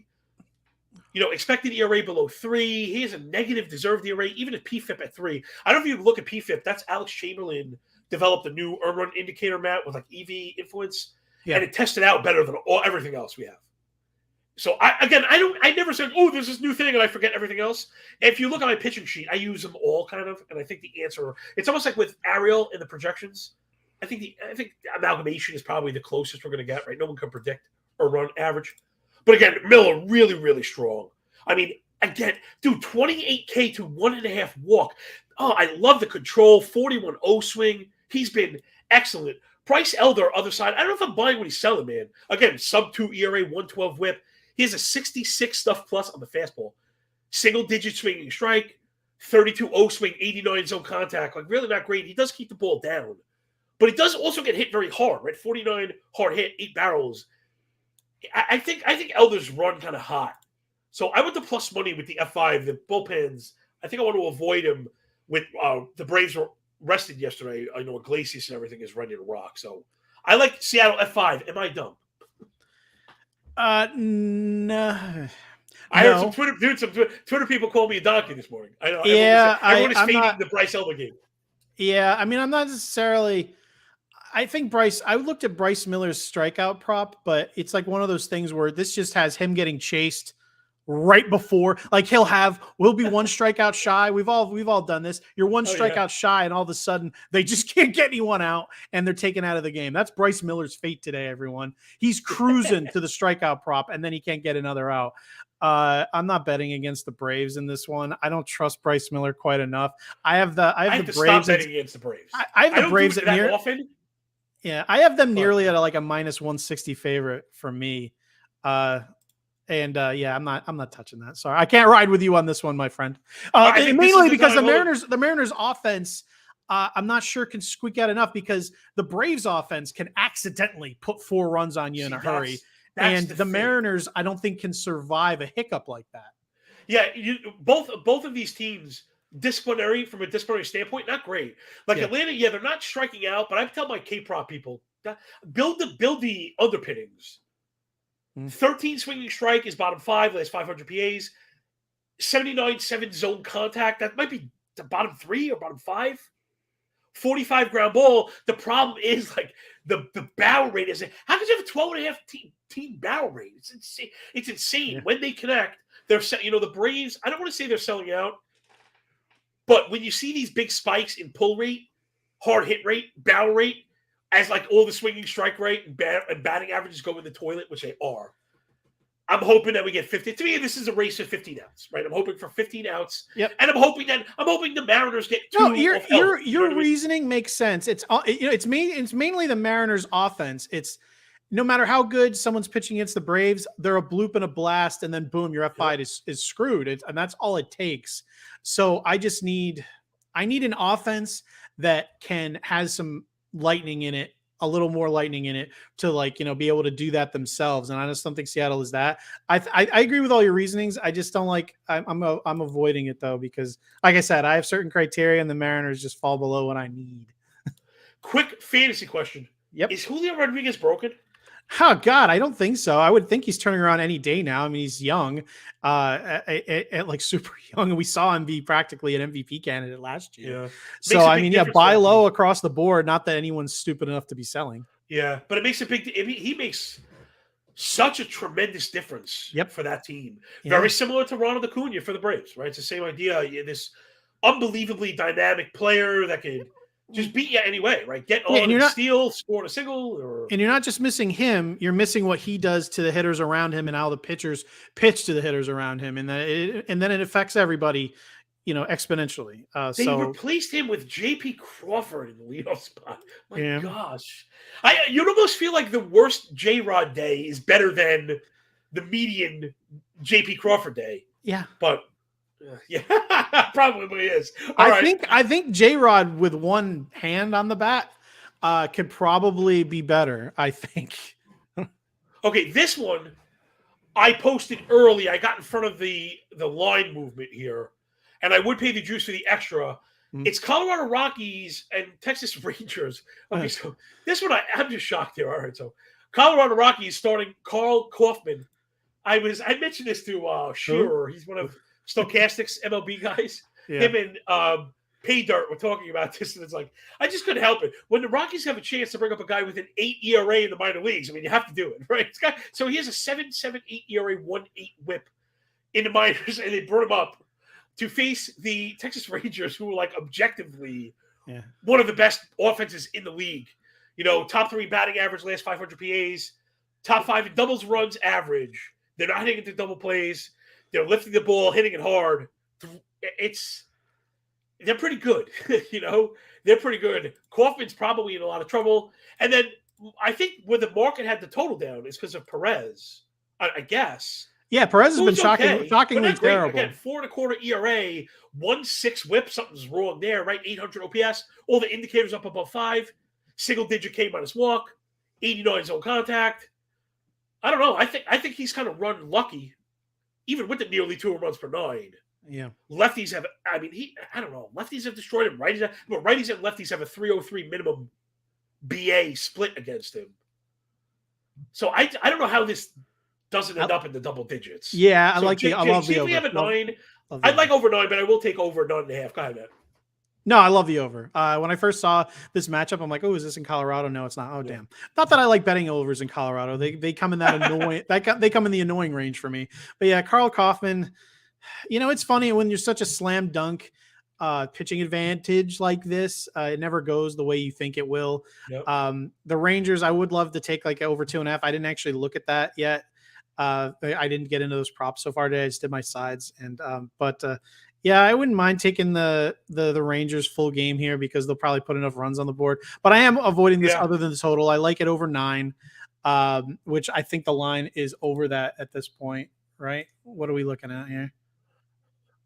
Expected ERA below 3. He has a negative deserved ERA, even at PFIP at 3. I don't know if you look at PFIP. That's Alex Chamberlain developed a new earned run indicator, Matt, with like EV influence. Yeah. And it tested out better than everything else we have. So I never said, oh, there's this new thing and I forget everything else. If you look at my pitching sheet, I use them all kind of, and I think the answer, it's almost like with Ariel in the projections. I think amalgamation is probably the closest we're going to get, right? No one can predict or run average. But again, Miller really, really strong. I mean, again, dude, 28K to 1.5 walk. Oh, I love the control, 41-0 swing. He's been excellent. Bryce Elder, other side. I don't know if I'm buying what he's selling, man. Again, sub 2 ERA, 112 whip. He has a 66 stuff plus on the fastball. Single digit swinging strike, 32-0 swing, 89 zone contact. Like really not great. He does keep the ball down. But he does also get hit very hard, right? 49 hard hit, 8 barrels. I think Elder's run kind of hot. So I want the plus money with the F5, the bullpens. I think I want to avoid him with the Braves were rested yesterday. I know Iglesias and everything is ready to rock. So I like Seattle F5. Am I dumb? No. I heard some Twitter people call me a donkey this morning. I know. Yeah, everyone is fading the Bryce Elder game. Yeah, I mean, I'm not necessarily. I think I looked at Bryce Miller's strikeout prop, but it's like one of those things where this just has him getting chased right before, like we'll be one strikeout shy. We've all done this. You're one strikeout shy, and all of a sudden they just can't get anyone out, and they're taken out of the game. That's Bryce Miller's fate today, everyone. He's cruising to the strikeout prop, and then he can't get another out. I'm not betting against the Braves in this one. I don't trust Bryce Miller quite enough. I have the Braves. Stop betting against the Braves. I have the Braves at near. Often. Yeah, I have them nearly at like a minus 160 favorite for me. I'm not touching that. Sorry, I can't ride with you on this one, my friend. Mainly because the Mariners offense, I'm not sure can squeak out enough because the Braves offense can accidentally put 4 runs on you in a hurry, and the Mariners I don't think can survive a hiccup like that. Yeah, both of these teams from a disciplinary standpoint, not great. Like Atlanta, they're not striking out, but I tell my K-prop people build the underpinnings. 13 swinging strike is bottom 5, last 500 PAs. 79-7 zone contact, that might be the bottom 3 or bottom 5. 45 ground ball. The problem is like the barrel rate is. How could you have a 12.5 team barrel rate? It's insane. It's insane. When they connect, they're the Braves. I don't want to say they're selling out, but when you see these big spikes in pull rate, hard hit rate, barrel rate, as like all the swinging strike rate and batting averages go in the toilet, which they are, I'm hoping that we get 50. To me, this is a race of 15 outs, right? I'm hoping for 15 outs. Yep. And I'm hoping the Mariners get 2. No, your reasoning makes sense. It's mainly the Mariners offense. It's no matter how good someone's pitching against the Braves, they're a bloop and a blast, and then boom, your F5 is screwed. And that's all it takes. So I need an offense that has some lightning in it, a little more lightning in it to be able to do that themselves. And I just don't think Seattle is that. I agree with all your reasonings. I just don't I'm avoiding it though, because like I said, I have certain criteria and the Mariners just fall below what I need. Quick fantasy question. Yep. Is Julio Rodriguez broken? Oh God, I don't think so. I would think he's turning around any day now. I mean, he's young, like super young, and we saw him be practically an MVP candidate last year. Yeah. So I mean, buy low across the board. Not that anyone's stupid enough to be selling. Yeah, but it makes a big. He makes such a tremendous difference. For that team. Yeah. Very similar to Ronald Acuna for the Braves, right? It's the same idea. This unbelievably dynamic player that can just beat you anyway, right? Get on, steal, score a single. And you're not just missing him, you're missing what he does to the hitters around him and how the pitchers pitch to the hitters around him. And then it affects everybody, exponentially. They replaced him with JP Crawford in the leadoff spot. My gosh. You'd almost feel like the worst J-Rod day is better than the median JP Crawford day. Yeah. But yeah, probably is. I think J-Rod with one hand on the bat could probably be better, I think. Okay, this one I posted early. I got in front of the line movement here, and I would pay the juice for the extra. Mm-hmm. It's Colorado Rockies and Texas Rangers. Okay, so this one I'm just shocked here. All right, so Colorado Rockies starting Carl Kaufman. I mentioned this to Shearer. He's one of Stochastics MLB guys. Yeah. Him and Pay Dirt were talking about this, and it's like I just couldn't help it. When the Rockies have a chance to bring up a guy with an 8 ERA in the minor leagues, I mean, you have to do it, right? So he has a 7.78 ERA, 1.8 WHIP in the minors, and they brought him up to face the Texas Rangers, who were objectively one of the best offenses in the league. Top 3 batting average, last 500 PAs, top 5 in doubles runs average. They're not hitting into double plays. They're lifting the ball, hitting it hard. They're pretty good. They're pretty good. Kaufman's probably in a lot of trouble. And then I think where the market had the total down is because of Perez, I guess. Yeah, Perez has been shockingly terrible. Again, 4.25 ERA, 1.6 WHIP. Something's wrong there, right? 800 OPS. All the indicators up above 5. Single-digit K-minus walk. 89 zone contact. I don't know. I think he's kind of run lucky. Even with the nearly 2 runs per 9. Yeah. Lefties have, I don't know. Lefties have destroyed him. Righties and lefties have a 303 minimum BA split against him. So I don't know how this doesn't end up in the double digits. Yeah, I love the over. We have a 9. I'd like over 9, but I will take over 9.5. Go ahead, man. No, I love the over. When I first saw this matchup, I'm like, oh, is this in Colorado? No, it's not. Oh, damn. Not that I like betting overs in Colorado. They come in that annoying. They come in the annoying range for me. But yeah, Carl Kaufman. It's funny when you're such a slam dunk pitching advantage like this. It never goes the way you think it will. Yep. The Rangers, I would love to take over 2.5. I didn't actually look at that yet. I didn't get into those props so far today. I just did my sides, but yeah, I wouldn't mind taking the Rangers full game here because they'll probably put enough runs on the board. But I am avoiding this other than the total. I like it over 9, which I think the line is over that at this point, right? What are we looking at here?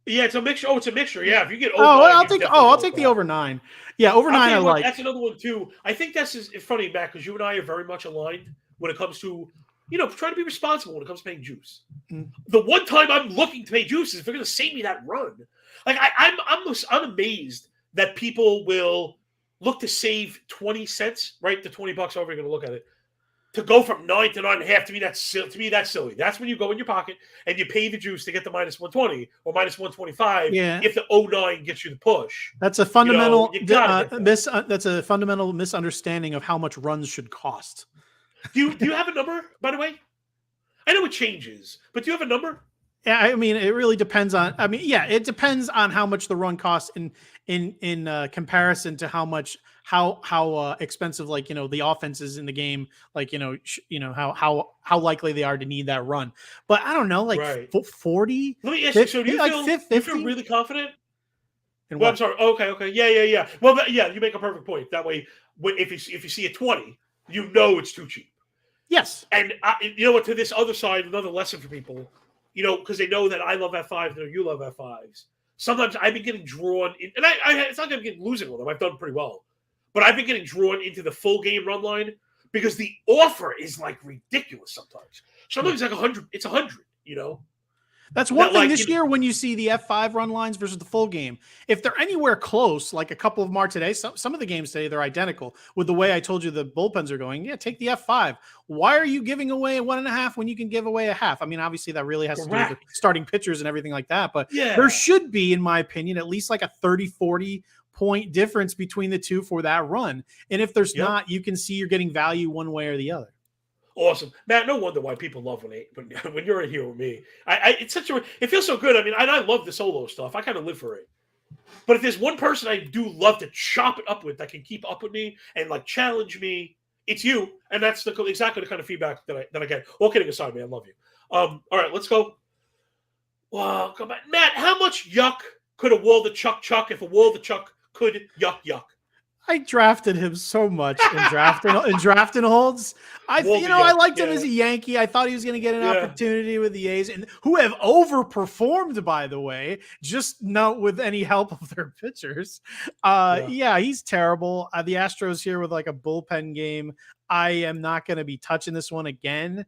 Yeah, it's a mixture. Oh, it's a mixture. Yeah, if you get over, I'll take the over 9. Yeah, over 9 I like. That's another one too. I think it's funny, Matt, because you and I are very much aligned when it comes to trying to be responsible when it comes to paying juice. Mm. The one time I'm looking to pay juice is if they're going to save me that run. I'm amazed that people will look to save 20 cents, right? The $20 over you're going to look at it. To go from 9 to 9.5 to me that's silly. That's when you go in your pocket and you pay the juice to get the minus 120 or minus 125. Yeah. If the 09 gets you the push. That's a fundamental that's a fundamental misunderstanding of how much runs should cost. Do you have a number, by the way? I know it changes, but do you have a number? Yeah, I mean, it really depends on. It depends on how much the run costs in comparison to how expensive the offenses in the game, how likely they are to need that run. But I don't know, 40. Let me ask you. So do you feel really confident? Well, I'm sorry. Okay. Yeah. Well, you make a perfect point. That way, if you see a 20, it's too cheap. Yes. And you know what? To this other side, another lesson for people, because they know that I love F5s and you love F5s. Sometimes I've been getting drawn in, and it's not going to be losing with them. I've done pretty well, but I've been getting drawn into the full game run line because the offer is like ridiculous sometimes. Sometimes it's like 100. It's 100. That's one thing this year when you see the F5 run lines versus the full game. If they're anywhere close, like a couple of them are today, some of the games today, they're identical with the way I told you the bullpens are going. Yeah, take the F5. Why are you giving away a 1.5 when you can give away a half? I mean, obviously that really has to do with the starting pitchers and everything like that. But there should be, in my opinion, at least like a 30, 40 point difference between the two for that run. And if there's not, you can see you're getting value one way or the other. Awesome, Matt. No wonder why people love when you're in here with me. It feels so good. I mean, I love the solo stuff. I kind of live for it. But if there's one person I do love to chop it up with that can keep up with me and like challenge me, it's you. And that's exactly the kind of feedback that I get. All kidding aside, man, I love you. All right, let's go. Wow, come on, Matt. How much yuck could a Wall the Chuck if a Wall the Chuck could yuck? I drafted him so much in drafting holds. I liked him as a Yankee. I thought he was going to get an opportunity with the A's, and who have overperformed, by the way, just not with any help of their pitchers. He's terrible. The Astros here with like a bullpen game. I am not going to be touching this one again.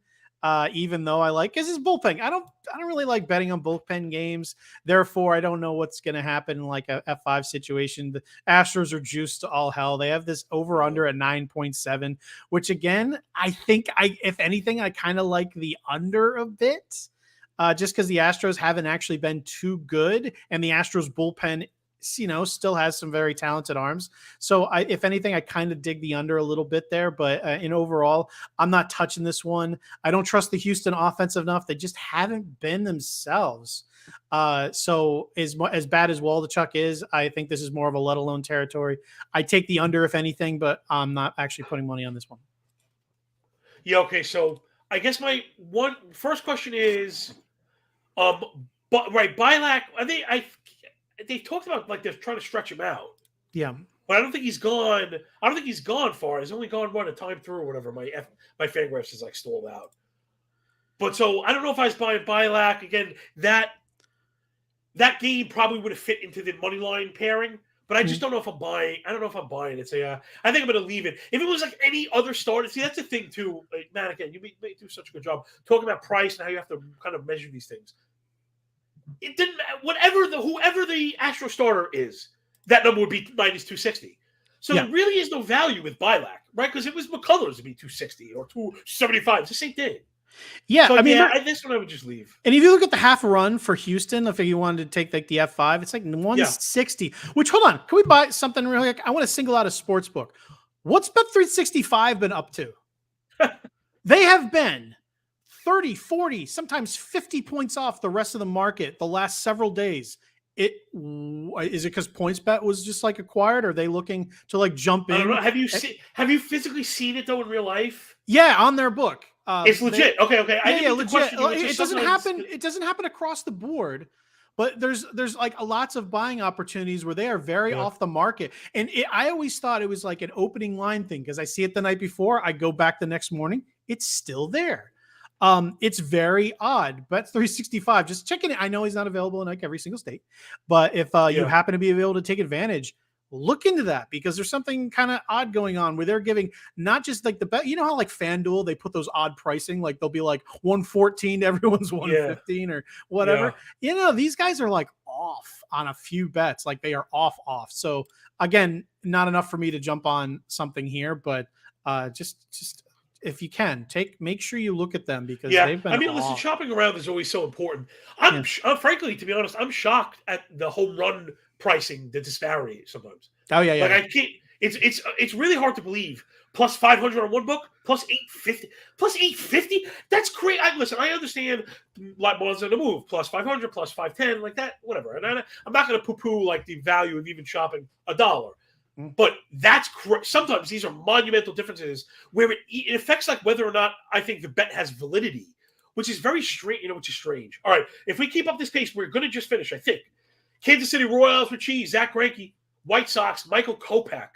Even though I like his bullpen. I don't really like betting on bullpen games. Therefore, I don't know what's going to happen in like a F5 situation. The Astros are juiced to all hell. They have this over under at 9.7, which again, I think if anything, I kind of like the under a bit, just because the Astros haven't actually been too good, and the Astros bullpen still has some very talented arms. So if anything, I kind of dig the under a little bit there, but in overall, I'm not touching this one. I don't trust the Houston offense enough. They just haven't been themselves. So as bad as Waldichuk is, I think this is more of a let alone territory. I take the under if anything, but I'm not actually putting money on this one. Yeah. Okay. So I guess my first question is, Bilac, they talked about like they're trying to stretch him out. Yeah. But I don't think he's gone. I don't think he's gone far. He's only gone a time through or whatever. My Fangraphs is like stalled out. But so I don't know if I was buying Bilac again. That game probably would have fit into the money line pairing. But I just don't know if I'm buying. I don't know if I'm buying it. So I think I'm going to leave it. If it was like any other starter, see that's the thing too. Like, man, again, you do such a good job talking about price and how you have to kind of measure these things. It didn't matter. Whoever the Astro starter is, that number would be minus 260. So there really is no value with Bilac, right? Because it was McCullers to be 260 or 275. It's the same thing. Yeah, so, this one I would just leave. And if you look at the half run for Houston, if you wanted to take like the F5, it's like 160. Which, hold on, can we buy something real quick? I want to single out a sports book. What's Bet365 been up to? They have been 30, 40, sometimes 50 points off the rest of the market the last several days. Is it because PointsBet was just like acquired? Or are they looking to like jump in? I don't know. Have you physically seen it though in real life? Yeah, on their book. It's legit. Okay. Legit. It doesn't happen. It doesn't happen across the board. But there's like lots of buying opportunities where they are very off the market. And I always thought it was like an opening line thing because I see it the night before. I go back the next morning. It's still there. It's very odd. Bet365, just checking it. I know he's not available in like every single state, but if you happen to be able to take advantage, look into that because there's something kind of odd going on where they're giving not just like the bet. You know how like FanDuel, they put those odd pricing, like they'll be like 114 to everyone's 115 or whatever. These guys are like off on a few bets. Like they are off. So again, not enough for me to jump on something here, but just if you can make sure you look at them because they've been. Listen, shopping around is always so important. Frankly, to be honest, I'm shocked at the home run pricing, the disparity sometimes. Oh yeah. Like I can't. It's really hard to believe. Plus 500 on one book, plus 850. That's great. I understand like ones on the move, plus 500, plus 510, like that, whatever. And I'm not going to poo-poo like the value of even shopping $1. But that's sometimes these are monumental differences where it affects like whether or not I think the bet has validity, which is very strange. Which is strange. All right, if we keep up this pace, we're going to just finish. I think Kansas City Royals with cheese. Zach Greinke, White Sox, Michael Kopech.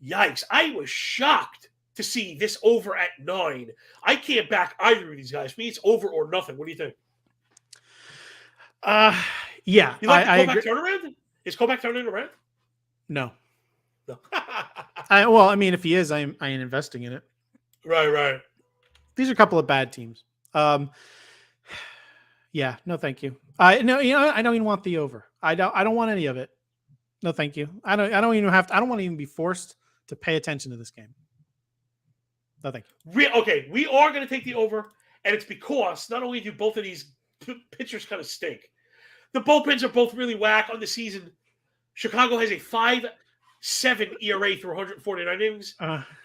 Yikes! I was shocked to see this over at 9. I can't back either of these guys. For me, it's over or nothing. What do you think? Yeah. You like the I Kovac agree. turnaround? Is Kovac turning around? No. No. Well, I mean, if he is, I ain't investing in it. Right. These are a couple of bad teams. Yeah, no, thank you. I don't even want the over. I don't want any of it. No, thank you. I don't even have to. I don't want to even be forced to pay attention to this game. No, thank you. Okay, we are going to take the over, and it's because not only do both of these pitchers kind of stink, the bullpens are both really whack on the season. Chicago has a 5.7 ERA through 149 innings.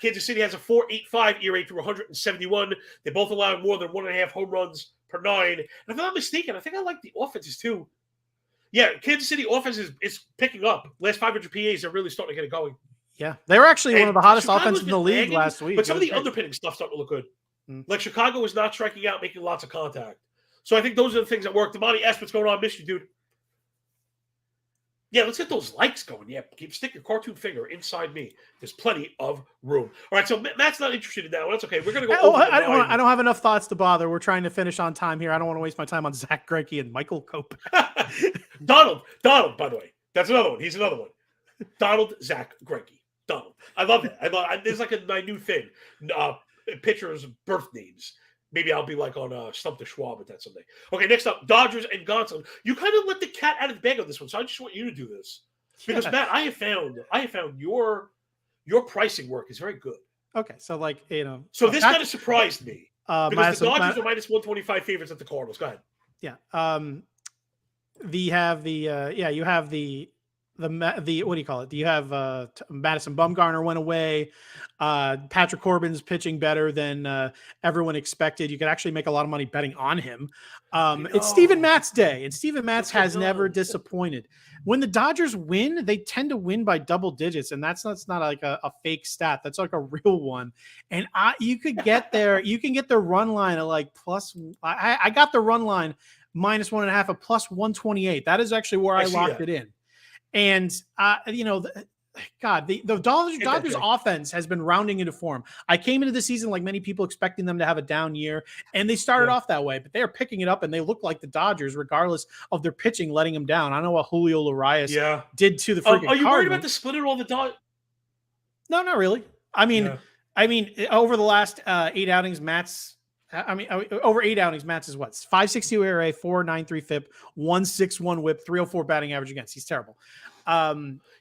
Kansas City has a 4.85 ERA through 171. They both allow more than 1.5 home runs per 9. And if I'm not mistaken, I think I like the offenses too. Yeah, Kansas City offense is picking up. Last 500 PAs are really starting to get it going. Yeah, they were actually one of the hottest offenses in the league lagging, last week. But some of the underpinning stuff starting to look good. Like Chicago was not striking out, making lots of contact. So I think those are the things that work. Damani S, what's going on? Miss you, dude. Yeah, let's get those likes going. Yeah, stick your cartoon finger inside me. There's plenty of room. All right, so Matt's not interested in that one. That's okay. We're going to go over I don't have enough thoughts to bother. We're trying to finish on time here. I don't want to waste my time on Zach Greinke and Michael Kopech. Donald, by the way. That's another one. He's another one. Donald, Zach Greinke. Donald. I love it. There's like my new thing. Pitchers' birth names. Maybe I'll be like on Stump the Schwab with that someday. Okay, next up, Dodgers and Gonsolin. You kind of let the cat out of the bag on this one, so I just want you to do this. Because Matt, I have found your pricing work is very good. Okay, so So this kind of surprised me. Because the Dodgers are minus 125 favorites at the Cardinals. Go ahead. Yeah. You have the what do you call it? You have Madison Bumgarner went away. Patrick Corbin's pitching better than everyone expected. You could actually make a lot of money betting on him. It's Steven Matt's day, and Steven Matz has never disappointed. When the Dodgers win, they tend to win by double digits, and that's not like a fake stat. That's like a real one. And you could get there. You can get the run line at like plus. I got the run line minus 1.5 of plus 128. That is actually where I locked it in. And, the Dodgers offense has been rounding into form. I came into the season like many people expecting them to have a down year, and they started off that way, but they are picking it up, and they look like the Dodgers, regardless of their pitching letting them down. I know what Julio Urias did to the freaking Are you Cardinals. worried about the split of all the Dodgers? No, not really. I mean, over the last 8 outings, over 8 outings, Matt's is what? 5.62 ERA, 4.93 FIP, 1.61 WHIP, 3.04 batting average against. He's terrible.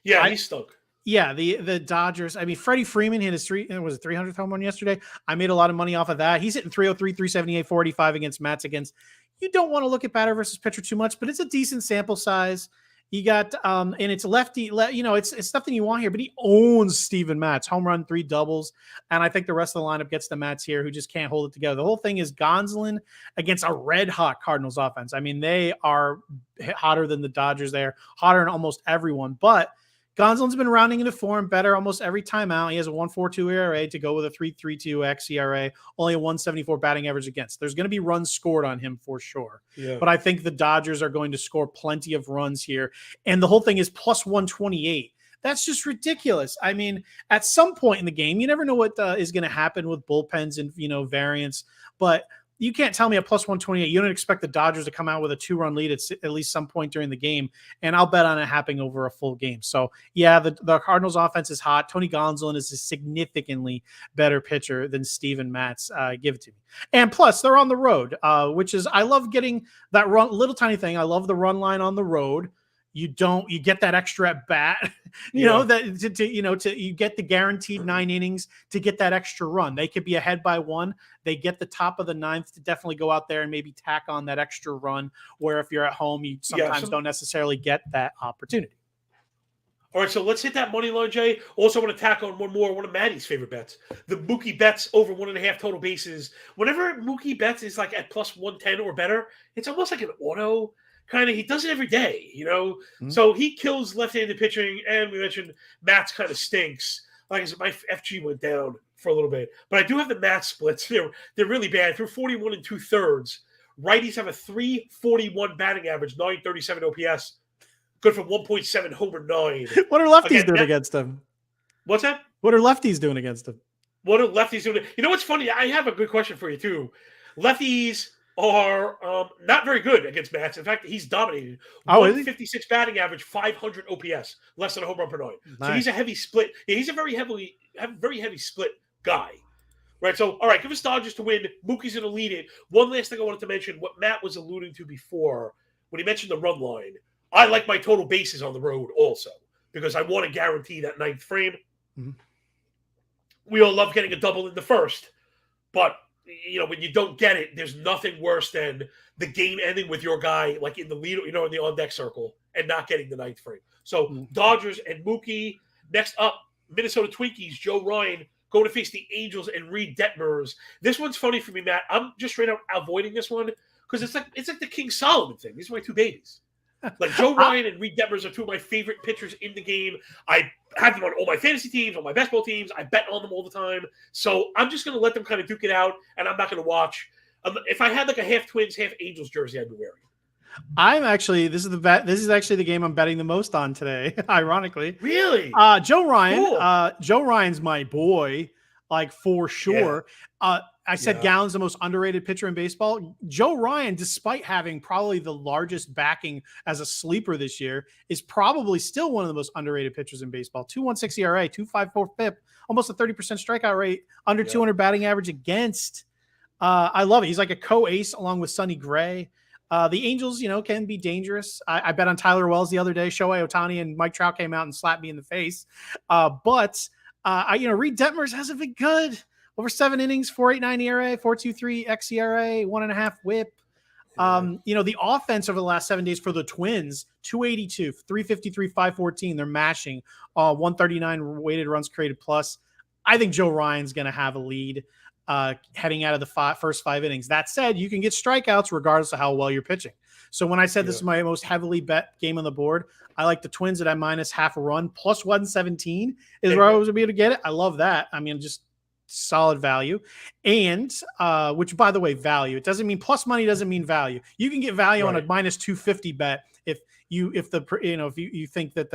He's stuck. Yeah, the Dodgers. I mean, Freddie Freeman hit his 300th home run yesterday. I made a lot of money off of that. He's hitting 303, 378, 485 against Matt's against. You don't want to look at batter versus pitcher too much, but it's a decent sample size. You got and it's lefty, it's nothing you want here, but he owns Steven Matz, home run, 3 doubles. And I think the rest of the lineup gets the Matz here, who just can't hold it together. The whole thing is Gonsolin against a red hot Cardinals offense. I mean, they are hotter than the Dodgers. They're hotter than almost everyone, but Gonsolin's been rounding into form better almost every time out. He has a 1.42 ERA to go with a 3.32 xERA, only a 1.74 batting average against. There's going to be runs scored on him for sure. Yeah. But I think the Dodgers are going to score plenty of runs here. And the whole thing is plus 128. That's just ridiculous. I mean, at some point in the game, you never know what is going to happen with bullpens and, variants. But you can't tell me at plus 128. You don't expect the Dodgers to come out with a 2-run lead at least some point during the game, and I'll bet on it happening over a full game. So, yeah, the Cardinals offense is hot. Tony Gonsolin is a significantly better pitcher than Steven Matz. Give it to me. And plus, they're on the road, which is I love getting that little tiny thing. I love the run line on the road. You get that extra at bat, you get the guaranteed 9 innings to get that extra run. They could be ahead by 1. They get the top of the 9th to definitely go out there and maybe tack on that extra run, where if you're at home, you sometimes don't necessarily get that opportunity. All right, so let's hit that money line, Jay. Also, I want to tack on one of Maddie's favorite bets, the Mookie Betts over 1.5 total bases. Whenever Mookie Betts is like at plus 110 or better, it's almost like an auto. Kind of, he does it every day, Mm-hmm. So he kills left-handed pitching, and we mentioned Matt's kind of stinks. Like I said, my FG went down for a little bit, but I do have the Matt splits. They're really bad. Through 41 2/3, righties have a 341 batting average, 937 OPS, good for 1.7 homer 9. What are lefties doing against him? What's that? What are lefties doing against him? What are lefties doing? You know what's funny? I have a good question for you too. Lefties are not very good against bats. In fact, he's dominated. Oh, is he? 156 batting average, 500 OPS, less than a home run per nine. Nice. So he's a heavy split. Yeah, he's a very heavy split guy. Right. So, all right, give us Dodgers to win. Mookie's going to lead it. One last thing I wanted to mention, what Matt was alluding to before when he mentioned the run line. I like my total bases on the road also because I want to guarantee that ninth frame. Mm-hmm. We all love getting a double in the first, but when you don't get it, there's nothing worse than the game ending with your guy like in the lead, in the on deck circle and not getting the ninth frame. So Dodgers and Mookie. Next up, Minnesota Twinkies, Joe Ryan going to face the Angels and Reed Detmers. This one's funny for me, Matt. I'm just straight out avoiding this one because it's like the King Solomon thing. These are my two babies. Like Joe Ryan and Reed Detmers are two of my favorite pitchers in the game. I have them on all my fantasy teams, on my baseball teams. I bet on them all the time. So I'm just going to let them kind of duke it out, and I'm not going to watch. If I had like a half Twins, half Angels jersey, I'd be wearing. This is actually the game I'm betting the most on today. Ironically, really, Joe Ryan. Cool. Joe Ryan's my boy, like for sure. Yeah. I said Gallen's the most underrated pitcher in baseball. Joe Ryan, despite having probably the largest backing as a sleeper this year, is probably still one of the most underrated pitchers in baseball. 2.16 ERA, 2.54 FIP, almost a 30% strikeout rate, under 200 batting average against. I love it. He's like a co-ace along with Sonny Gray. The Angels, can be dangerous. I bet on Tyler Wells the other day. Shohei Ohtani and Mike Trout came out and slapped me in the face. But Reed Detmers hasn't been good. Over 7 innings, 4.89 ERA, 4.23 xERA, 1.5 WHIP. The offense over the last 7 days for the Twins, 282, 353, 514. They're mashing 139 weighted runs created plus. I think Joe Ryan's going to have a lead heading out of the first 5 innings. That said, you can get strikeouts regardless of how well you're pitching. So when I said this is my most heavily bet game on the board, I like the Twins at a minus half a run, plus 117 is where I was going to be able to get it. I love that. I mean, just solid value. And which, by the way, value, it doesn't mean plus money doesn't mean value. You can get value on a minus 250 bet if you think that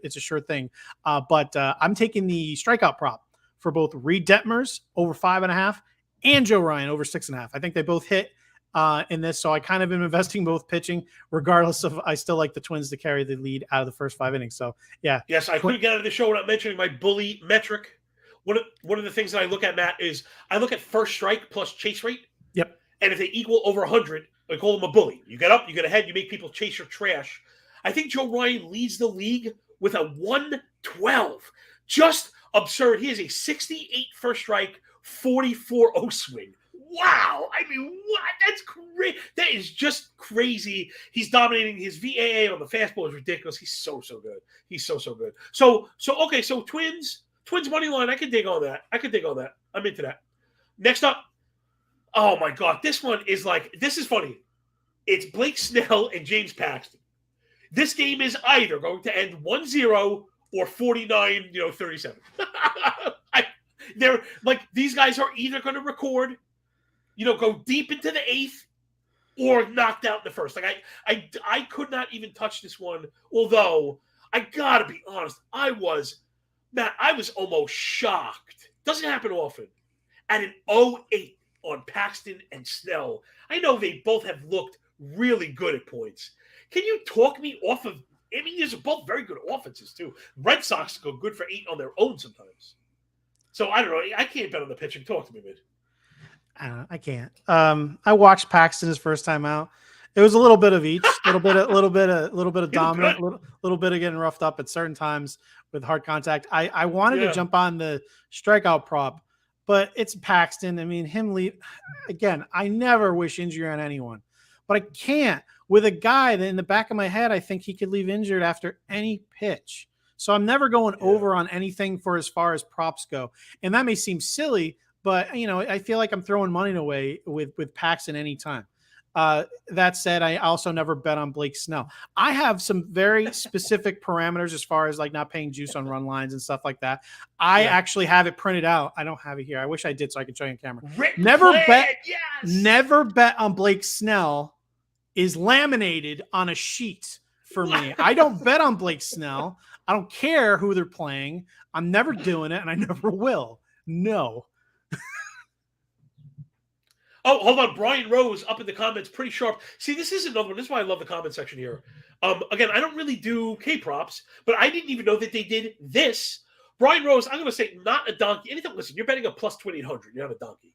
it's a sure thing. But I'm taking the strikeout prop for both Reed Detmers over 5.5 and Joe Ryan over 6.5. I think they both hit in this. So I kind of am investing both pitching, regardless of I still like the Twins to carry the lead out of the first 5 innings. So yeah. Yes, I couldn't get out of the show without mentioning my bully metric. One of the things that I look at, Matt, is I look at first strike plus chase rate. Yep. And if they equal over 100, I call them a bully. You get up, you get ahead, you make people chase your trash. I think Joe Ryan leads the league with a 112. Just absurd. He has a 68 first strike, 44 O swing. Wow. I mean, what? That's great. That is just crazy. He's dominating. His VAA on the fastball is ridiculous. He's so good. He's so good. So okay, so Twins money line. I can dig on that. I'm into that. Next up. Oh my God. This is funny. It's Blake Snell and James Paxton. This game is either going to end 1-0 or 49-37. They're like, these guys are either going to record, go deep into the 8th or knocked out in the first. Like I could not even touch this one. Although I gotta be honest, I was almost shocked. Doesn't happen often. At an 0-8 on Paxton and Snell. I know they both have looked really good at points. Can you talk me off of? I mean, these are both very good offenses too. Red Sox go good for 8 on their own sometimes. So I don't know. I can't bet on the pitching. Talk to me, man. I can't. I watched Paxton his first time out. It was a little bit of each, a little bit of dominant, little bit of getting roughed up at certain times with hard contact. I wanted to jump on the strikeout prop, but it's Paxton. I mean, him leave again. I never wish injury on anyone, but I can't with a guy that in the back of my head, I think he could leave injured after any pitch. So I'm never going over on anything for as far as props go. And that may seem silly, but I feel like I'm throwing money away with Paxton anytime. That said, I also never bet on Blake Snell. I have some very specific parameters as far as like not paying juice on run lines and stuff like that. I actually have it printed out. I don't have it here. I wish I did so I could show you on camera. Never bet on Blake Snell is laminated on a sheet for me. I don't bet on Blake Snell. I don't care who they're playing. I'm never doing it, and I never will. No. Oh, hold on. Brian Rose up in the comments, pretty sharp. See, this is another one. This is why I love the comment section here. Again, I don't really do K-props, but I didn't even know that they did this. Brian Rose, I'm going to say not a donkey. Anything, listen, you're betting a plus 2,800. You're not a donkey.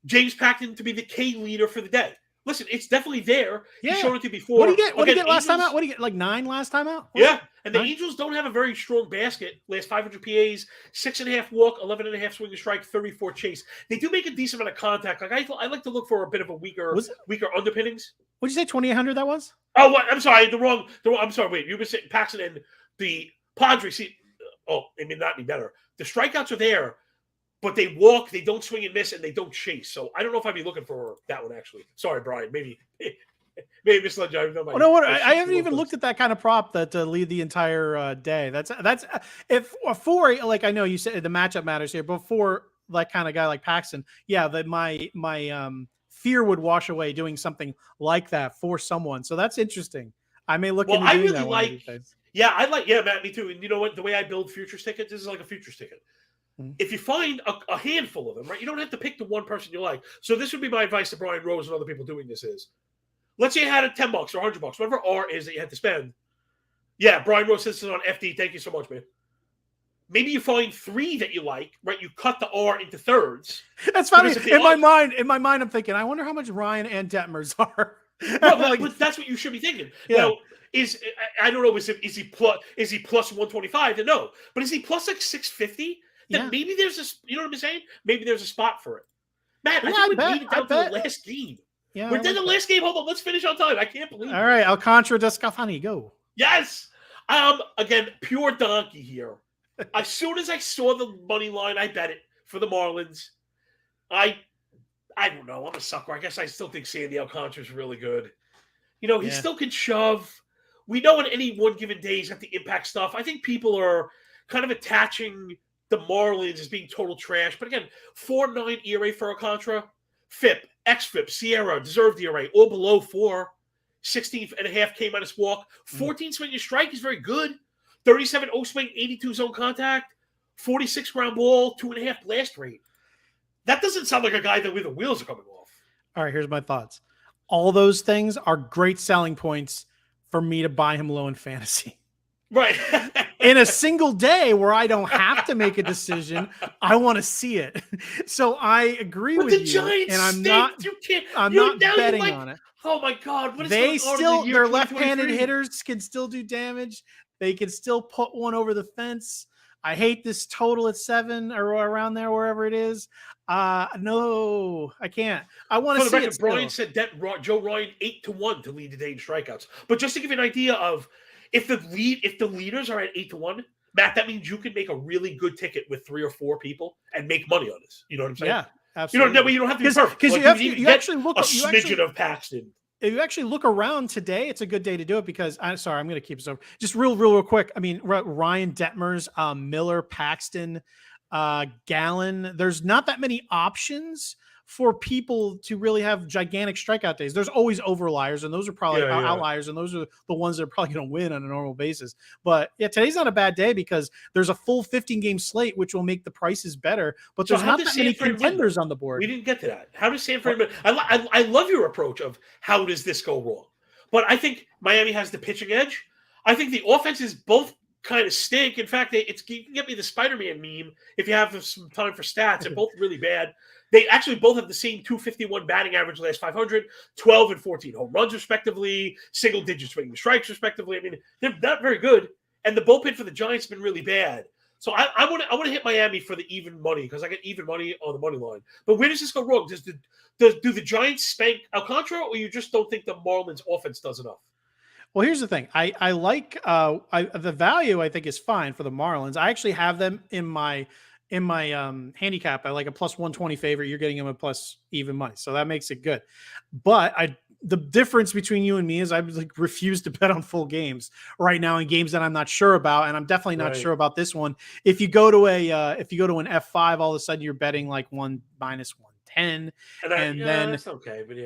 James Paxton to be the K leader for the day. Listen, it's definitely there. Yeah. He showed it to you before. What did he get? What did he get last Angels, time out? What did he get? Like 9 last time out? Yeah. And the 9? Angels don't have a very strong basket. Last 500 PAs, 6.5 walk, 11.5 swing and strike, 34 chase. They do make a decent amount of contact. Like I like to look for a bit of a weaker underpinnings. What did you say? 2,800 that was? Oh, what? I'm sorry. The wrong. I'm sorry. Wait, you were saying Paxton and the Padres. See, it may not be better. The strikeouts are there, but they walk, they don't swing and miss, and they don't chase. So I don't know if I'd be looking for that one actually. Sorry, Brian. Maybe misled you. I haven't even looked at that kind of prop that lead the entire day. That's if for like I know you said the matchup matters here, but for like kind of guy like Paxton, yeah, that my fear would wash away doing something like that for someone. So that's interesting. I may look into doing that one of these days. Yeah, Matt, me too. And you know what? The way I build futures tickets, this is like a futures ticket. Mm-hmm. If you find a handful of them, right, you don't have to pick the one person you like. So this would be my advice to Brian Rose and other people doing this is, let's say you had a $10 or $100, whatever R is that you had to spend. Yeah, Brian Rose says this on FD. Thank you so much, man. Maybe you find 3 that you like, right? You cut the R into thirds. That's funny. In my mind, I'm thinking, I wonder how much Ryan and Detmers are. But that's what you should be thinking. Yeah. Now, I don't know, is he plus 125? No. But is he plus like 650? Then maybe there's you know what I'm saying? Maybe there's a spot for it. Matt, I think we need down to the last game. Yeah, we're done the last game. Hold on, let's finish on time. I can't believe it. All right, Alcantara Descafani, go. Yes. Again, pure donkey here. As soon as I saw the money line, I bet it for the Marlins. I don't know. I'm a sucker. I guess I still think Sandy Alcantara's really good. You know, he still can shove. We know on any one given day he's got the impact stuff. I think people are kind of attaching the Marlins as being total trash. But again, 4.9 ERA for Alcantara, FIP, XFIP, Sierra, deserved ERA, all below 4. 16.5 K minus walk. 14 swing and strike is very good. 37 O swing, 82 zone contact, 46 ground ball, 2.5 blast rate. That doesn't sound like a guy that with the wheels are coming off. All right, here's my thoughts. All those things are great selling points for me to buy him low in fantasy. Right. In a single day where I don't have to make a decision, I want to see it. So I agree with you. Giants and I'm stink. not betting on it. Oh my God. What is they going still on in their left-handed hitters can still do damage. They can still put one over the fence. I hate this total at 7 or around there, wherever it is. No, I can't. I want to see it. Brian said that Joe Ryan 8-1 to lead the day in strikeouts. But just to give you an idea of if the leaders are at 8-1, Matt, that means you can make a really good ticket with 3 or 4 people and make money on this. You know what I'm saying? Yeah, absolutely. You don't have to be perfect. Because you actually look a smidgen of Paxton. If you actually look around today, it's a good day to do it because I'm going to keep this over. Just real quick. I mean, Ryan Detmers, Miller, Paxton, Gallen. There's not that many options for people to really have gigantic strikeout days. There's always overliers, and those are probably outliers, and those are the ones that are probably going to win on a normal basis. But yeah, today's not a bad day because there's a full 15-game slate, which will make the prices better. But there's not that many contenders on the board. We didn't get to that. How does Sanford win? I love your approach of how does this go wrong. But I think Miami has the pitching edge. I think the offenses both kind of stink. In fact, you can get me the Spider-Man meme if you have some time for stats. They're both really bad. They actually both have the same 251 batting average last 500, 12 and 14 home runs respectively, single-digit swinging strikes respectively. I mean, they're not very good. And the bullpen for the Giants has been really bad. So I want to hit Miami for the even money because I get even money on the money line. But where does this go wrong? Do the Giants spank Alcantara, or you just don't think the Marlins offense does enough? Well, here's the thing. I like the value. I think is fine for the Marlins. I actually have them in my handicap. I like a plus 120 favorite. You're getting them a plus even money, so that makes it good. But the difference between you and me is I refuse to bet on full games right now in games that I'm not sure about, and I'm definitely not sure about this one. If you go to an F5, all of a sudden you're betting like 1 minus 110, and then that's okay. But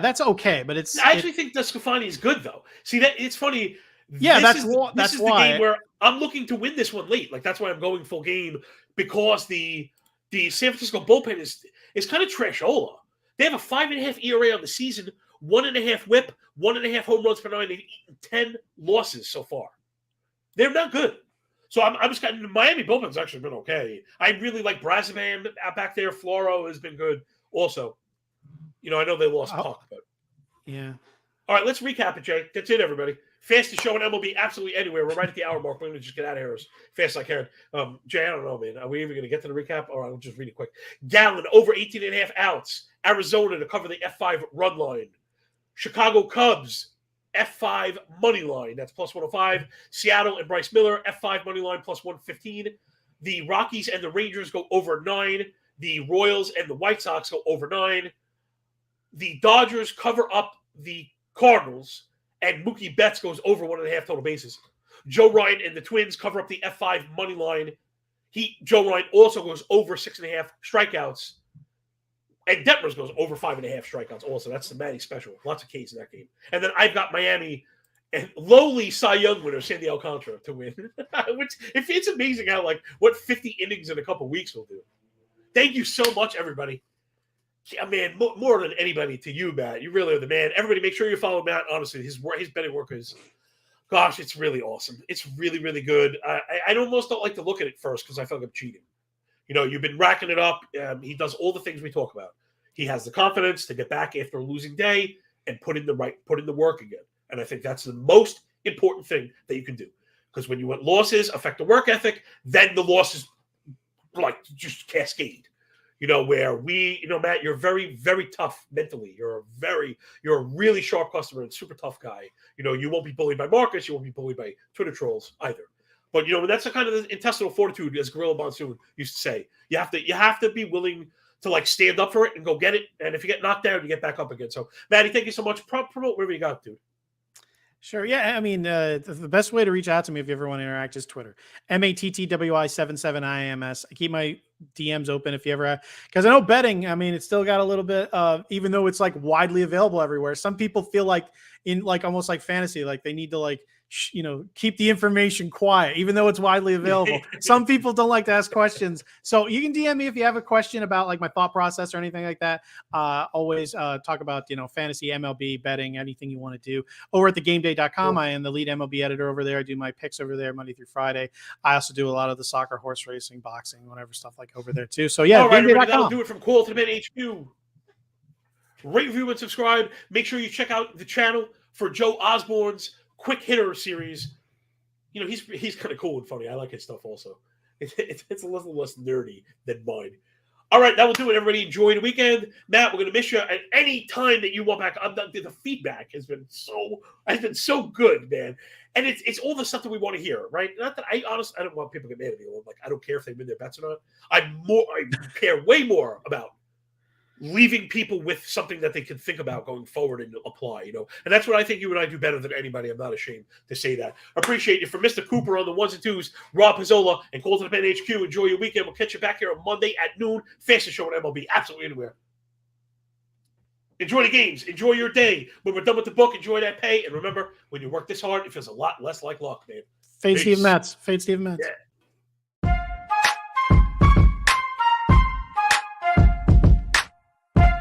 that's okay. But I actually think Descafani is good though. See that it's funny. Yeah, this that's is why. the game where I'm looking to win this one late. Like that's why I'm going full game, because the San Francisco bullpen is kind of trashola. They have a 5.5 ERA on the season, 1.5 WHIP, 1.5 home runs per nine. They've eaten 10 losses so far. They're not good. So I'm just kind of, Miami bullpen's actually been okay. I really like Brazivan back there. Floro has been good also. I know they lost Puck, but yeah. All right, let's recap it, Jay. That's it, everybody. Fastest show in MLB absolutely anywhere. We're right at the hour mark. We're going to just get out of here as fast as I can. Jay, I don't know, man. Are we even going to get to the recap? Or I'll just read it quick. Gallen, over 18.5 outs. Arizona to cover the F5 run line. Chicago Cubs, F5 money line. That's plus 105. Seattle and Bryce Miller, F5 money line plus 115. The Rockies and the Rangers go over 9. The Royals and the White Sox go over 9. The Dodgers cover up the Cardinals, and Mookie Betts goes over 1.5 total bases. Joe Ryan and the Twins cover up the F5 money line. Joe Ryan also goes over 6.5 strikeouts. And Detmers goes over 5.5 strikeouts also. That's the Matty special. Lots of Ks in that game. And then I've got Miami and lowly Cy Young winner Sandy Alcantara to win. Which, it's amazing how, what 50 innings in a couple weeks will do. Thank you so much, everybody. Yeah, man, more than anybody to you, Matt. You really are the man. Everybody, make sure you follow Matt. Honestly, his betting work is, gosh, it's really awesome. It's really, really good. I almost don't like to look at it first because I feel like I'm cheating. You've been racking it up. He does all the things we talk about. He has the confidence to get back after a losing day and put in the work again. And I think that's the most important thing that you can do. Because when you let losses affect the work ethic, then the losses just cascade. Where Matt, you're very, very tough mentally. You're a really sharp customer and super tough guy. You won't be bullied by Marcus. You won't be bullied by Twitter trolls either. But that's the kind of intestinal fortitude, as Gorilla Monsoon used to say. You have to be willing to stand up for it and go get it. And if you get knocked down, you get back up again. So, Matty, thank you so much. Promote wherever you got, dude. Sure. Yeah. I mean, the best way to reach out to me if you ever want to interact is Twitter. MATTWI77IMS. I keep my DMs open if you ever, because I know betting, I mean, it's still got a little bit of, even though it's widely available everywhere, some people feel like in almost like fantasy, they need to keep the information quiet, even though it's widely available. Some people don't like to ask questions. So you can DM me if you have a question about my thought process or anything like that. Always talk about, fantasy, MLB, betting, anything you want to do. Over at thegameday.com, I am the lead MLB editor over there. I do my picks over there Monday through Friday. I also do a lot of the soccer, horse racing, boxing, whatever stuff over there too. So yeah, all right, everybody, that'll do it from Cool to Men HQ. Rate, review, and subscribe. Make sure you check out the channel for Joe Osborne's quick hitter series. He's kind of cool and funny. I like his stuff also. It's a little less nerdy than mine. All right, that will do it. Everybody enjoy the weekend. Matt, we're going to miss you at any time that you want back. The feedback has been so good, man. And it's all the stuff that we want to hear, right? Not that I honestly, I don't want people to get mad at me. I don't care if they win their bets or not. I care way more about leaving people with something that they can think about going forward and apply, And that's what I think you and I do better than anybody. I'm not ashamed to say that. Appreciate you. For Mr. Cooper on the ones and twos, Rob Pizzola, and Call to the Pen HQ. Enjoy your weekend. We'll catch you back here on Monday at noon. Fastest show in MLB. Absolutely anywhere. Enjoy the games. Enjoy your day. When we're done with the book, enjoy that pay. And remember, when you work this hard, it feels a lot less like luck, man. Fade Steve Metz. Fade Steve Metz. Yeah.